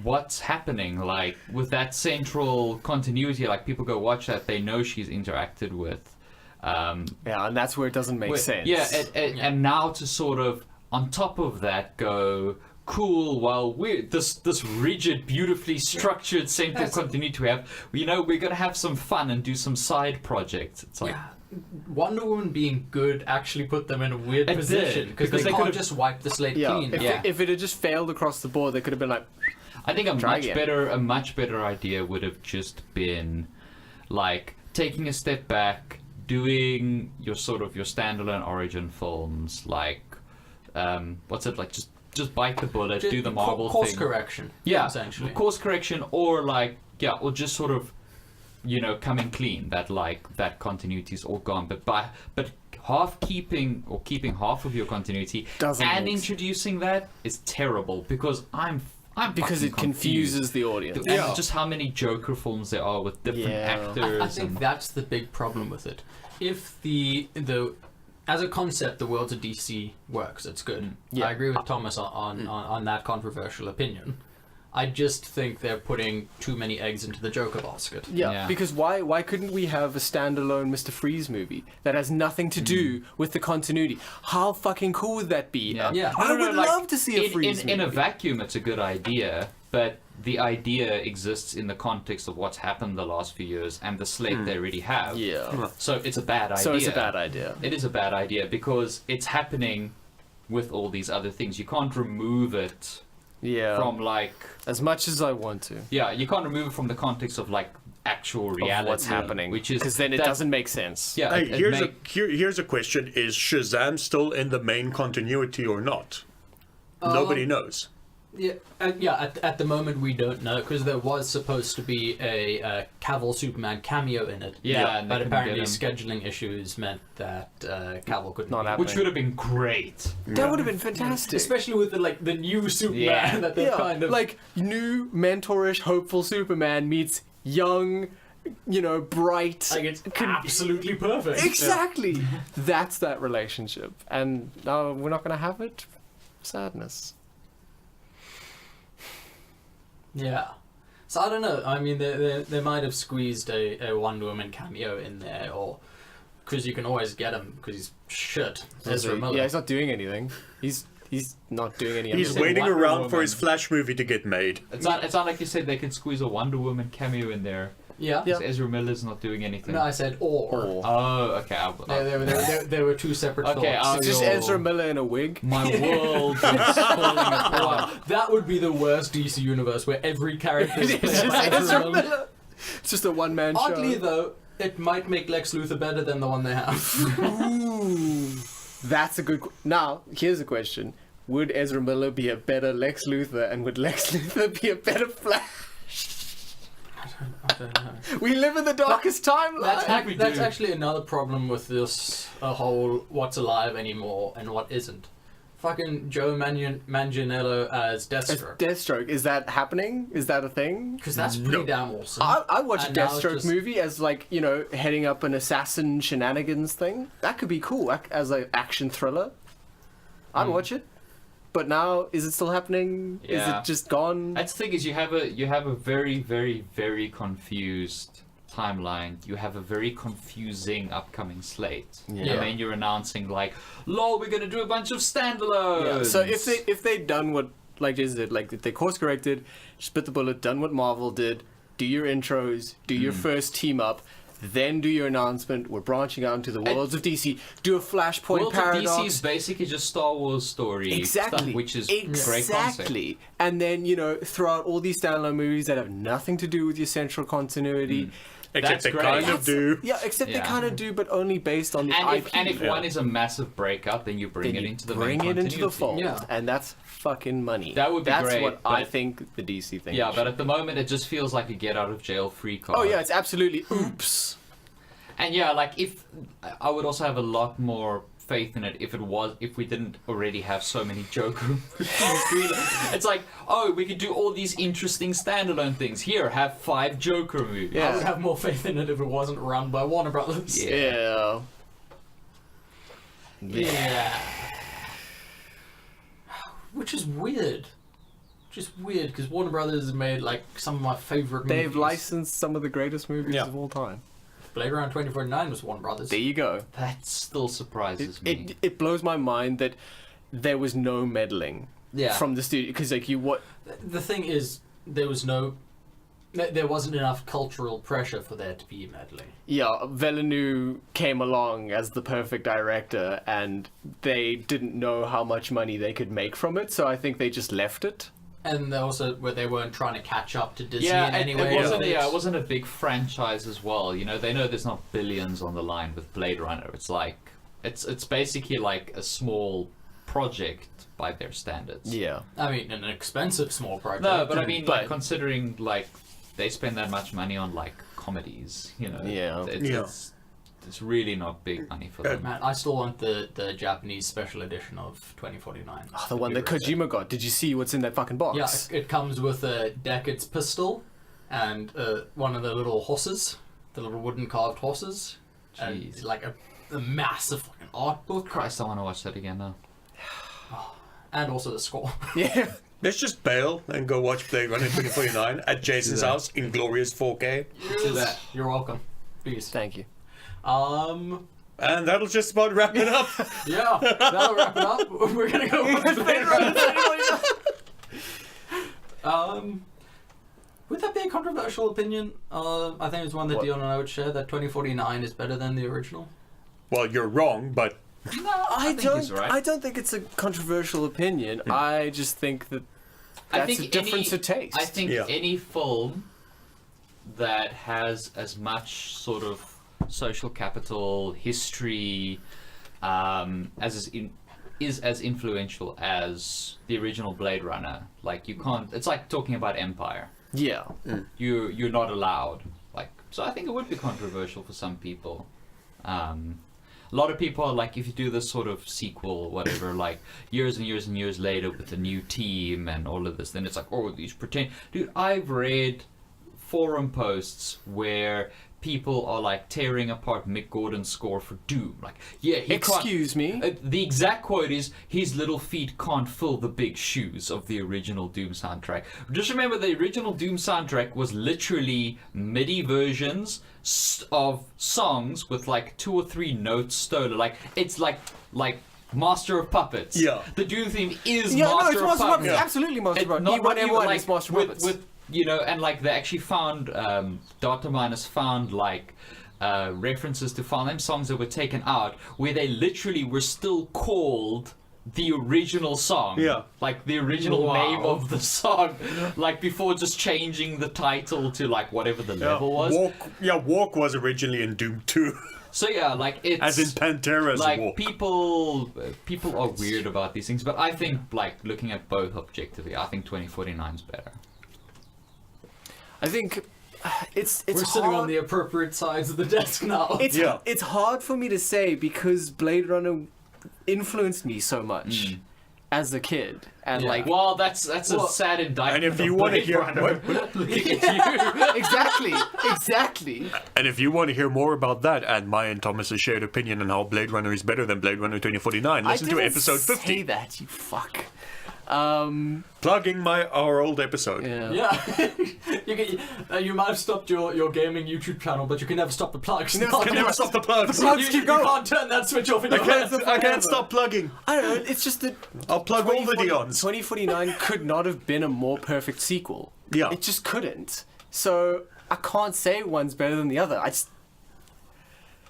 what's happening? Like, with that central continuity, like, people go watch that, they know she's interacted with. Yeah, and that's where it doesn't make sense. Yeah, and now to sort of, on top of that, go, cool, well, we're this rigid, beautifully structured central continuity we have, you know, we're going to have some fun and do some side projects. It's like... Yeah. Wonder Woman being good actually put them in a weird It position did, because because they they can't could've- just wipe the slate Yeah, clean. if it had just failed across the board, they could have been like, I think Try again. a much better idea would have just been like taking a step back, doing your sort of your standalone origin films, like what's it like? Just bite the bullet, do the Marvel course thing. correction. Yeah, essentially. course correction, or like or just sort of coming clean that like that continuity is all gone, but keeping half of your continuity Doesn't and make introducing that is terrible because I'm because fucking it confuses the audience. and just how many Joker films there are with different Yeah. actors. I think that's the big problem with it. If the as a concept, the Worlds of DC works. It's good. Yeah. I agree with Thomas on that controversial opinion. I just think they're putting too many eggs into the Joker basket. Yeah, Yeah. because why couldn't we have a standalone Mr. Freeze movie that has nothing to do with the continuity? How fucking cool would that be? Yeah. I don't know, would like, love to see a Freeze in a movie. vacuum, it's a good idea, but the idea exists in the context of what's happened the last few years and the slate they already have. Yeah. So it's a bad idea. So it's a bad idea. It is a bad idea because it's happening with all these other things. You can't remove it Yeah. from like as much as I want to. you can't remove it from the context of like actual reality Of what's happening. which is Because then it that- doesn't make sense. Yeah, Hey, it here's a question: is Shazam still in the main continuity or not? Nobody knows. Yeah, at the moment we don't know because there was supposed to be a Cavill Superman cameo in it. Yeah, and they but couldn't apparently get him. scheduling issues meant that Cavill couldn't. Not be- happening. which would have been great. That would have been fantastic. Especially with the new Superman Yeah. that they've Yeah, kind of like new mentorish, hopeful Superman meets young, bright. like it's absolutely perfect. Exactly. That's that relationship, and no, we're not going to have it. Sadness. Yeah. So I don't know. I mean, they might have squeezed a Wonder Woman cameo in there, or because you can always get him because he's shit. Ezra Miller. Yeah, he's not doing anything. He's not doing any. He's other waiting Wonder around for Woman. his Flash movie to get made. It's not like you said they can squeeze a Wonder Woman cameo in there. Yeah. Yeah. Because Ezra Miller's not doing anything. No, I said or. Or. Oh, okay. There were two separate Okay, thoughts. It's just Yo. Ezra Miller in a wig. My world is falling apart. That would be the worst DC universe where every character is It's played just by Ezra Ezra Miller. Miller. It's just a one-man show. Oddly, though, it might make Lex Luthor better than the one they have. Ooh, that's a good. Now, here's a question: would Ezra Miller be a better Lex Luthor, and would Lex Luthor be a better Flash? I don't know. We live in the darkest timeline. think we That's do. actually another problem with this whole what's alive anymore and what isn't. Fucking Joe Manganiello as It's Deathstroke. Deathstroke, is that happening? Is that a thing? Because that's pretty damn awesome. I watch a And now it's Deathstroke just- movie as like heading up an assassin shenanigans thing. That could be cool as an action thriller. I'd watch it. But now, is it still happening? Is Yeah. it just gone? That's the thing is you have a very, very, very confused timeline. You have a very confusing upcoming slate. Yeah. And then you're announcing like, lol, we're gonna do a bunch of standalones. Yeah. So if they'd done what like Jason did, like if they course corrected, spit the bullet, done what Marvel did, do your intros, do your first team up, then do your announcement. We're branching out into the worlds of DC. Do a Flashpoint World paradox. of DC is basically just Star Wars story Exactly. stuff, which is great concept. Exactly. And then, throw out all these standalone movies that have nothing to do with your central continuity. Except That's they great. kind of do. Yeah, except they Yeah. kind of do, but only based on the IP. And if one is a massive breakout, then you bring then it you into the bring main it into the continuity. fold, Yeah. and that's fucking money. That would be That's great, what I but- think the DC thing. Yeah, is. but at the moment it just feels like a get out of jail free card. Oh yeah, it's absolutely oops. And yeah, like if I would also have a lot more faith in it if we didn't already have so many Joker movies. It's like, oh, we could do all these interesting standalone things. Here, have 5 Joker movies. Yeah. I would have more faith in it if it wasn't run by Warner Brothers. Yeah. Yeah. Which is weird. Just weird because Warner Brothers has made like some of my favorite movies. They've licensed some of the greatest movies Yeah. of all time. Blade Runner 2049 was Warner Brothers. There you go. That still surprises me. It blows my mind that there was no meddling Yeah. from the studio, because like The thing is, there wasn't enough cultural pressure for there to be meddling. yeah, Villeneuve came along as the perfect director, and they didn't know how much money they could make from it, so I think they just left it. And they also where they weren't trying to catch up to Disney Yeah, in any way. it wasn't a big franchise as well. You know, they know there's not billions on the line with Blade Runner. It's like it's basically like a small project by their standards. Yeah. I mean, an expensive small project. No, but I mean, But- like considering like they spend that much money on like comedies, you know. Yeah. It's really not big money for them. Man, I still want the Japanese special edition of 2049. Oh, the one that Kojima got. Did you see what's in that fucking box? Yeah, it comes with a Decad's pistol and one of the little horses, the little wooden carved horses, and Jeez. like a massive fucking art book, Christ, I want to watch that again now. and also the score. Yeah. Let's just bail and go watch Blade Runner 2049 at Jason's that. house in glorious 4K. Do that. You're welcome. Please. Thank you. And that'll just about wrap it up. Yeah, that'll wrap it up. We're gonna go watch Blade Runner 2049. Would that be a controversial opinion? I think it's one that What? Dion and I would share, that 2049 is better than the original. Well, you're wrong, but No, I think he's right. I don't think it's a controversial opinion. I just think that that's a difference of taste. I think Yeah. any film that has as much sort of social capital, history, is as influential as the original Blade Runner. Like you can't. It's like talking about Empire. Yeah. You're not allowed. Like so, I think it would be controversial for some people. A lot of people are like, if you do this sort of sequel or whatever, like years and years and years later with a new team and all of this, then it's like, oh, these pretend. Dude, I've read forum posts where people are like tearing apart Mick Gordon's score for Doom. Like, yeah, he Excuse me. can't. The exact quote is, his little feet can't fill the big shoes of the original Doom soundtrack. Just remember, the original Doom soundtrack was literally MIDI versions of songs with like 2 or 3 notes stolen. Like, it's like Master of Puppets. Yeah. The Doom theme is Yeah, no, Master it's of Master Puppets. Puppets. Absolutely Master It- Puppets. not He won even, everyone like, as Master with, Puppets. with, you know, and like they actually found, Data Minus found like references to Fire Emblem songs that were taken out where they literally were still called the original song. Yeah. Like the original Wow. name of the song. Like before just changing the title to like whatever the level was. Walk was originally in Doom 2, So yeah, like it's... as in Pantera's like Walk. people are weird about these things, but I think like looking at both objectively, I think 2049 is better. I think it's We're hard. sitting on the appropriate sides of the desk now. It's hard for me to say because Blade Runner influenced me so much as a kid, and Yeah. like Well, that's a sad indictment. And if you of want to Blade hear Runner. Looking at you. exactly. and if you want to hear more about that and my and Thomas's shared opinion on how Blade Runner is better than Blade Runner 2049, listen to episode 50. Say that, you fuck. Plugging our old episode. Yeah. Yeah, you might have stopped your gaming YouTube channel, but you can never stop the plugs. Never Can never stop the plugs. plugs keep going. You can't turn that switch off in your head. I can't stop plugging. I don't know. It's just that I'll plug all the Dions. 2049 could not have been a more perfect sequel. Yeah. It just couldn't. So I can't say one's better than the other.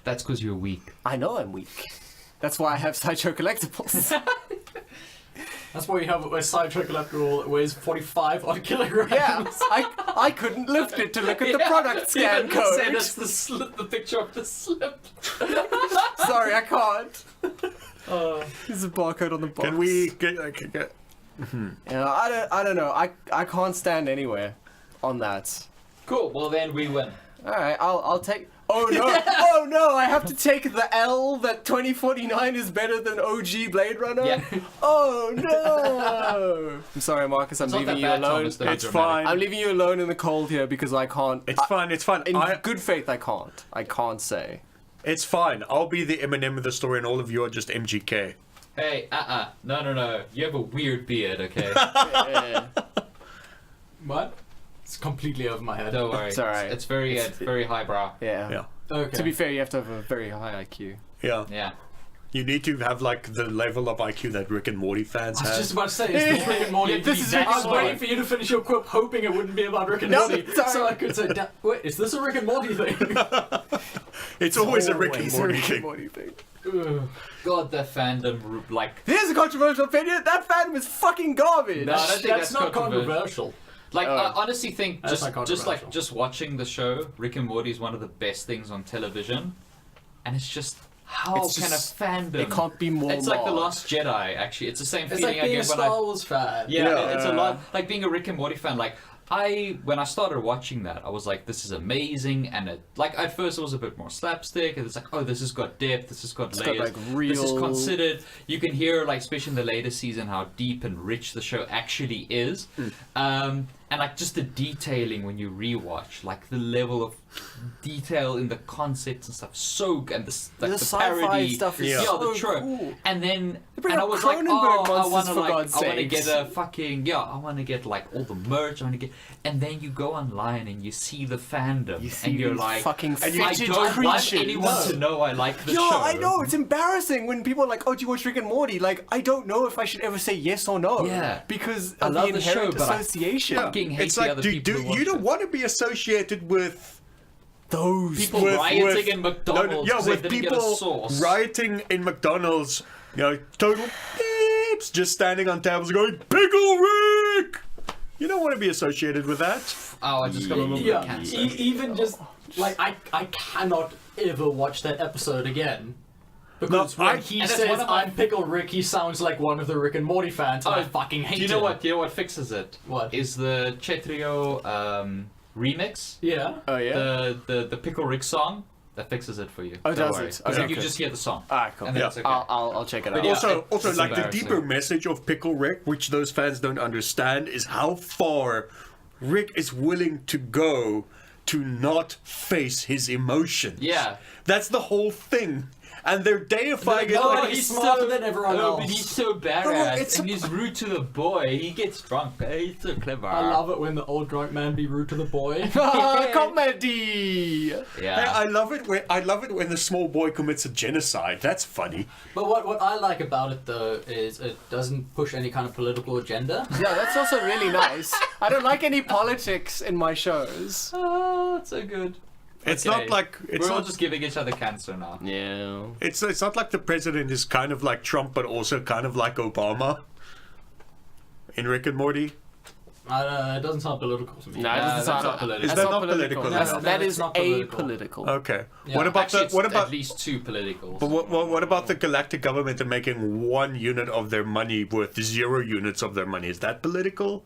That's because you're weak. I know I'm weak. That's why I have Sideshow Collectibles. That's why you have a side-track collateral that weighs 45 odd kilograms. Yeah, I couldn't lift it to look at the product scan code. Say that's the picture of the slip. Sorry, I can't. There's a barcode on the box. Can we get? I don't know. I can't stand anywhere on that. Cool. Well, then we win. All right, I'll take. Oh no! Oh no! I have to take the L that 2049 is better than OG Blade Runner. Yeah. Oh no! I'm sorry, Marcus. I'm It's not leaving that you bad, alone. Thomas, though, It's dramatic. fine. I'm leaving you alone in the cold here because I can't. It's fine. It's fine. In good faith, I can't. I can't say. It's fine. I'll be the Eminem of the story, and all of you are just MGK. Hey, no. You have a weird beard, okay? Yeah. What? It's completely over my head. Don't worry. It's alright. It's very highbrow. Yeah. Yeah. Okay. To be fair, you have to have a very high IQ. Yeah. Yeah. You need to have like the level of IQ that Rick and Morty fans I was have. just about to say, is this Rick and Morty? Yeah, this is Rick I was and Morty. waiting for you to finish your quip, hoping it wouldn't be about Rick and No, Morty, sorry. so I could say, wait, is this a Rick and Morty thing? It's always a Rick and Always a Morty Rick and thing. Morty thing. Ugh. God, that fandom, like... Here's a controversial opinion. That fan was fucking garbage. No, I don't think That's that's not controversial. controversial. Like, Oh. I honestly think That's just not controversial. just watching the show, Rick and Morty is one of the best things on television. And it's just, how It's can just- a fandom... It can't be more. It's like The mod. Last Jedi, actually. It's the same It's feeling like I being a get when I... Star Wars fan. Yeah, it's a Yeah. lot like being a Rick and Morty fan. Like when I started watching that, I was like, this is amazing, and it like at first it was a bit more slapstick, and it's like, oh, this has got depth, this has got It's layers, got, like, real. this is considered. You can hear, like, especially in the later season, how deep and rich the show actually is, and like just the detailing when you rewatch, like the level of detail in the concepts and stuff, so good, and like the sci-fi parody stuff is Yeah. the so trope. cool. And then bring and I up was like, Cronenberg oh, I monsters, want to for like, God's I want to sakes. get a fucking I want to get like all the merch. I want to get, and then you go online and you see the fandom, You see and you're these like, fucking I fetid don't want creatures. anyone to know I like the Yo, show. I know it's embarrassing when people are like, "Oh, do you watch Rick and Morty?" Like, I don't know if I should ever say yes or no. Yeah. because I of love the the show, inherent but I association. fucking hate It's the like, other people who watch you don't it. want to be associated with Those People with- rioting with- in McDonald's yeah, 'cause with they didn't get a people sauce. rioting in McDonald's, total beeps, just standing on tables going, "Pickle Rick!" You don't want to be associated with that. Oh, I just got a little bit Yeah, of cancer. even just like I cannot ever watch that episode again. Because No, when I- he and that's says one of my- I'm Pickle Rick, he sounds like one of the Rick and Morty fans, and I fucking hate Do you know him. what? You know what fixes it? What? Is the Chetrio remix? Yeah. Oh yeah. The Pickle Rick song that fixes it for you. Oh, Don't does worry. it? 'Cause then Okay. you just hear the song. Alright, cool. And then Yeah. it's okay. I'll check it out. But yeah, Also, it's like the embarrassing. deeper message of Pickle Rick, which those fans don't understand, is how far Rick is willing to go to not face his emotions. Yeah. That's the whole thing. And they're deifying it Oh, like he's smarter than everyone Oh, else. but he's so No, badass, it's and he's rude to the boy. He gets drunk. He's so clever. I love it when the old drunk man be rude to the boy. Comedy. Yeah. Hey, I love it when the small boy commits a genocide. That's funny. But what I like about it though is it doesn't push any kind of political agenda. Yeah, that's also really nice. I don't like any politics in my shows. Oh, it's so good. It's Okay. not like We're all just giving each other cancer now. Yeah. it's not like the president is kind of like Trump, but also kind of like Obama. In Rick and Morty. It doesn't sound political to me. No, it that's doesn't sound not political. Is that's that not political? That's, No, that it's is not political. apolitical. Okay. Yeah. What about Actually, what it's about at least two politicals. but what about the galactic government and making 1 unit of their money worth 0 units of their money? Is that political?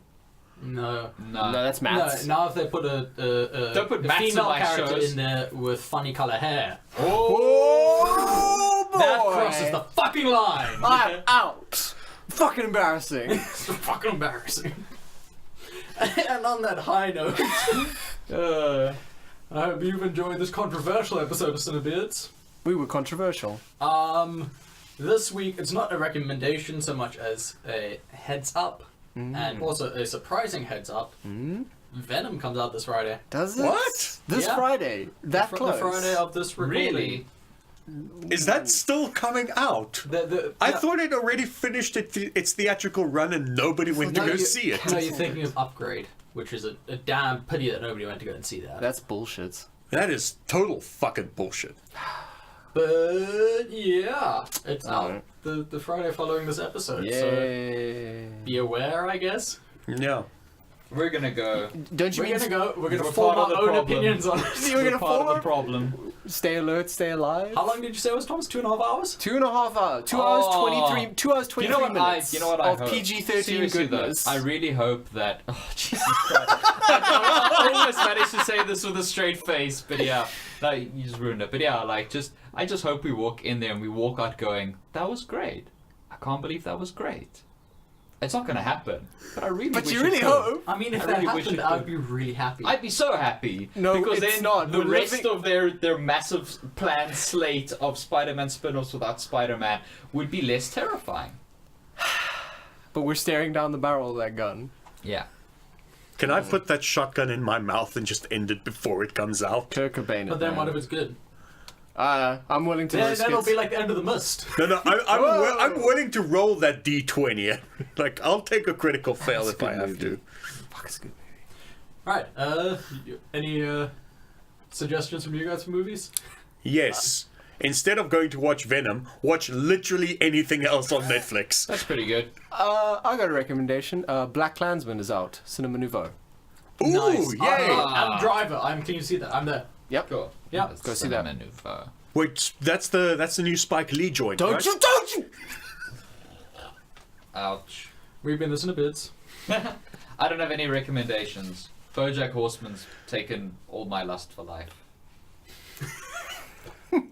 No. No. No, that's No, maths. now if they put Don't put a maths in female my character shows. in there with funny color hair, Oh, boy. that crosses the fucking line. I'm out. Fucking embarrassing. It's fucking embarrassing. And on that high note, I hope you've enjoyed this controversial episode of CineBeards. We were controversial. This week it's not a recommendation so much as a heads up, and also a surprising heads up. Venom comes out this Friday. Does it? What? This Yeah. Friday? That The close? Friday of this recording. Really? Is that still coming out? I yeah. thought it already finished its theatrical run and nobody went to No, go you- see it. No, you're thinking of Upgrade, which is a damn pity that nobody went to go and see that. That's bullshit. That is total fucking bullshit. But yeah, it's out Alright. the Friday following this episode. So Yay. be aware, I guess. Yeah. We're gonna go. Don't you We're mean gonna go. We're gonna We're form part of our the own problem. opinions on it. You're gonna part of the form problem. stay alert, stay alive? How long did you say it was, Thomas? 2.5 hours? 2.5 hours. 2 Oh. hours 23. 2 hours 23 minutes. You know what I of hope? PG-13 Seriously, though, goodness. I really hope that. Oh Jesus Christ! I almost managed to say this with a straight face, but yeah, no, you just ruined it. But yeah, like I just hope we walk in there and we walk out going, "That was great. I can't believe that was great." It's not gonna happen, but I really. But wish you it really could. hope. I mean, if I that really wish happened, it I'd could. be really happy. I'd be so happy. No, because it's then not. the We're rest living- of their massive planned slate of Spider-Man spin-offs without Spider-Man would be less terrifying. But we're staring down the barrel of that gun. Yeah. Can I put that shotgun in my mouth and just end it before it comes out? Kurt Cobain. But then what if it's good? I'm willing to Then risk it'll it. be like the end of the mist. No, Whoa. I'm willing to roll that D20. Like, I'll take a critical fail That's if a I good have movie. to. Fuck, it's a good movie. Alright, any suggestions from you guys for movies? Yes. Instead of going to watch Venom, watch literally anything else on Netflix. That's pretty good. I got a recommendation. Black Klansman is out. Cinema Nouveau. Ooh, Nice. yay! I'm Driver. I'm keen to see that. I'm there. Yep. Cool. Yeah, That's go see that. Cinema Nouveau. Wait, that's the new Spike Lee joint, Don't right? you! Ouch. We've been listening to Bids. I don't have any recommendations. BoJack Horseman's taken all my lust for life.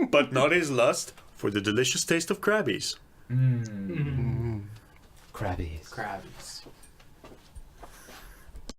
But not his lust for the delicious taste of Krabbies. Crabbies. Crabbies.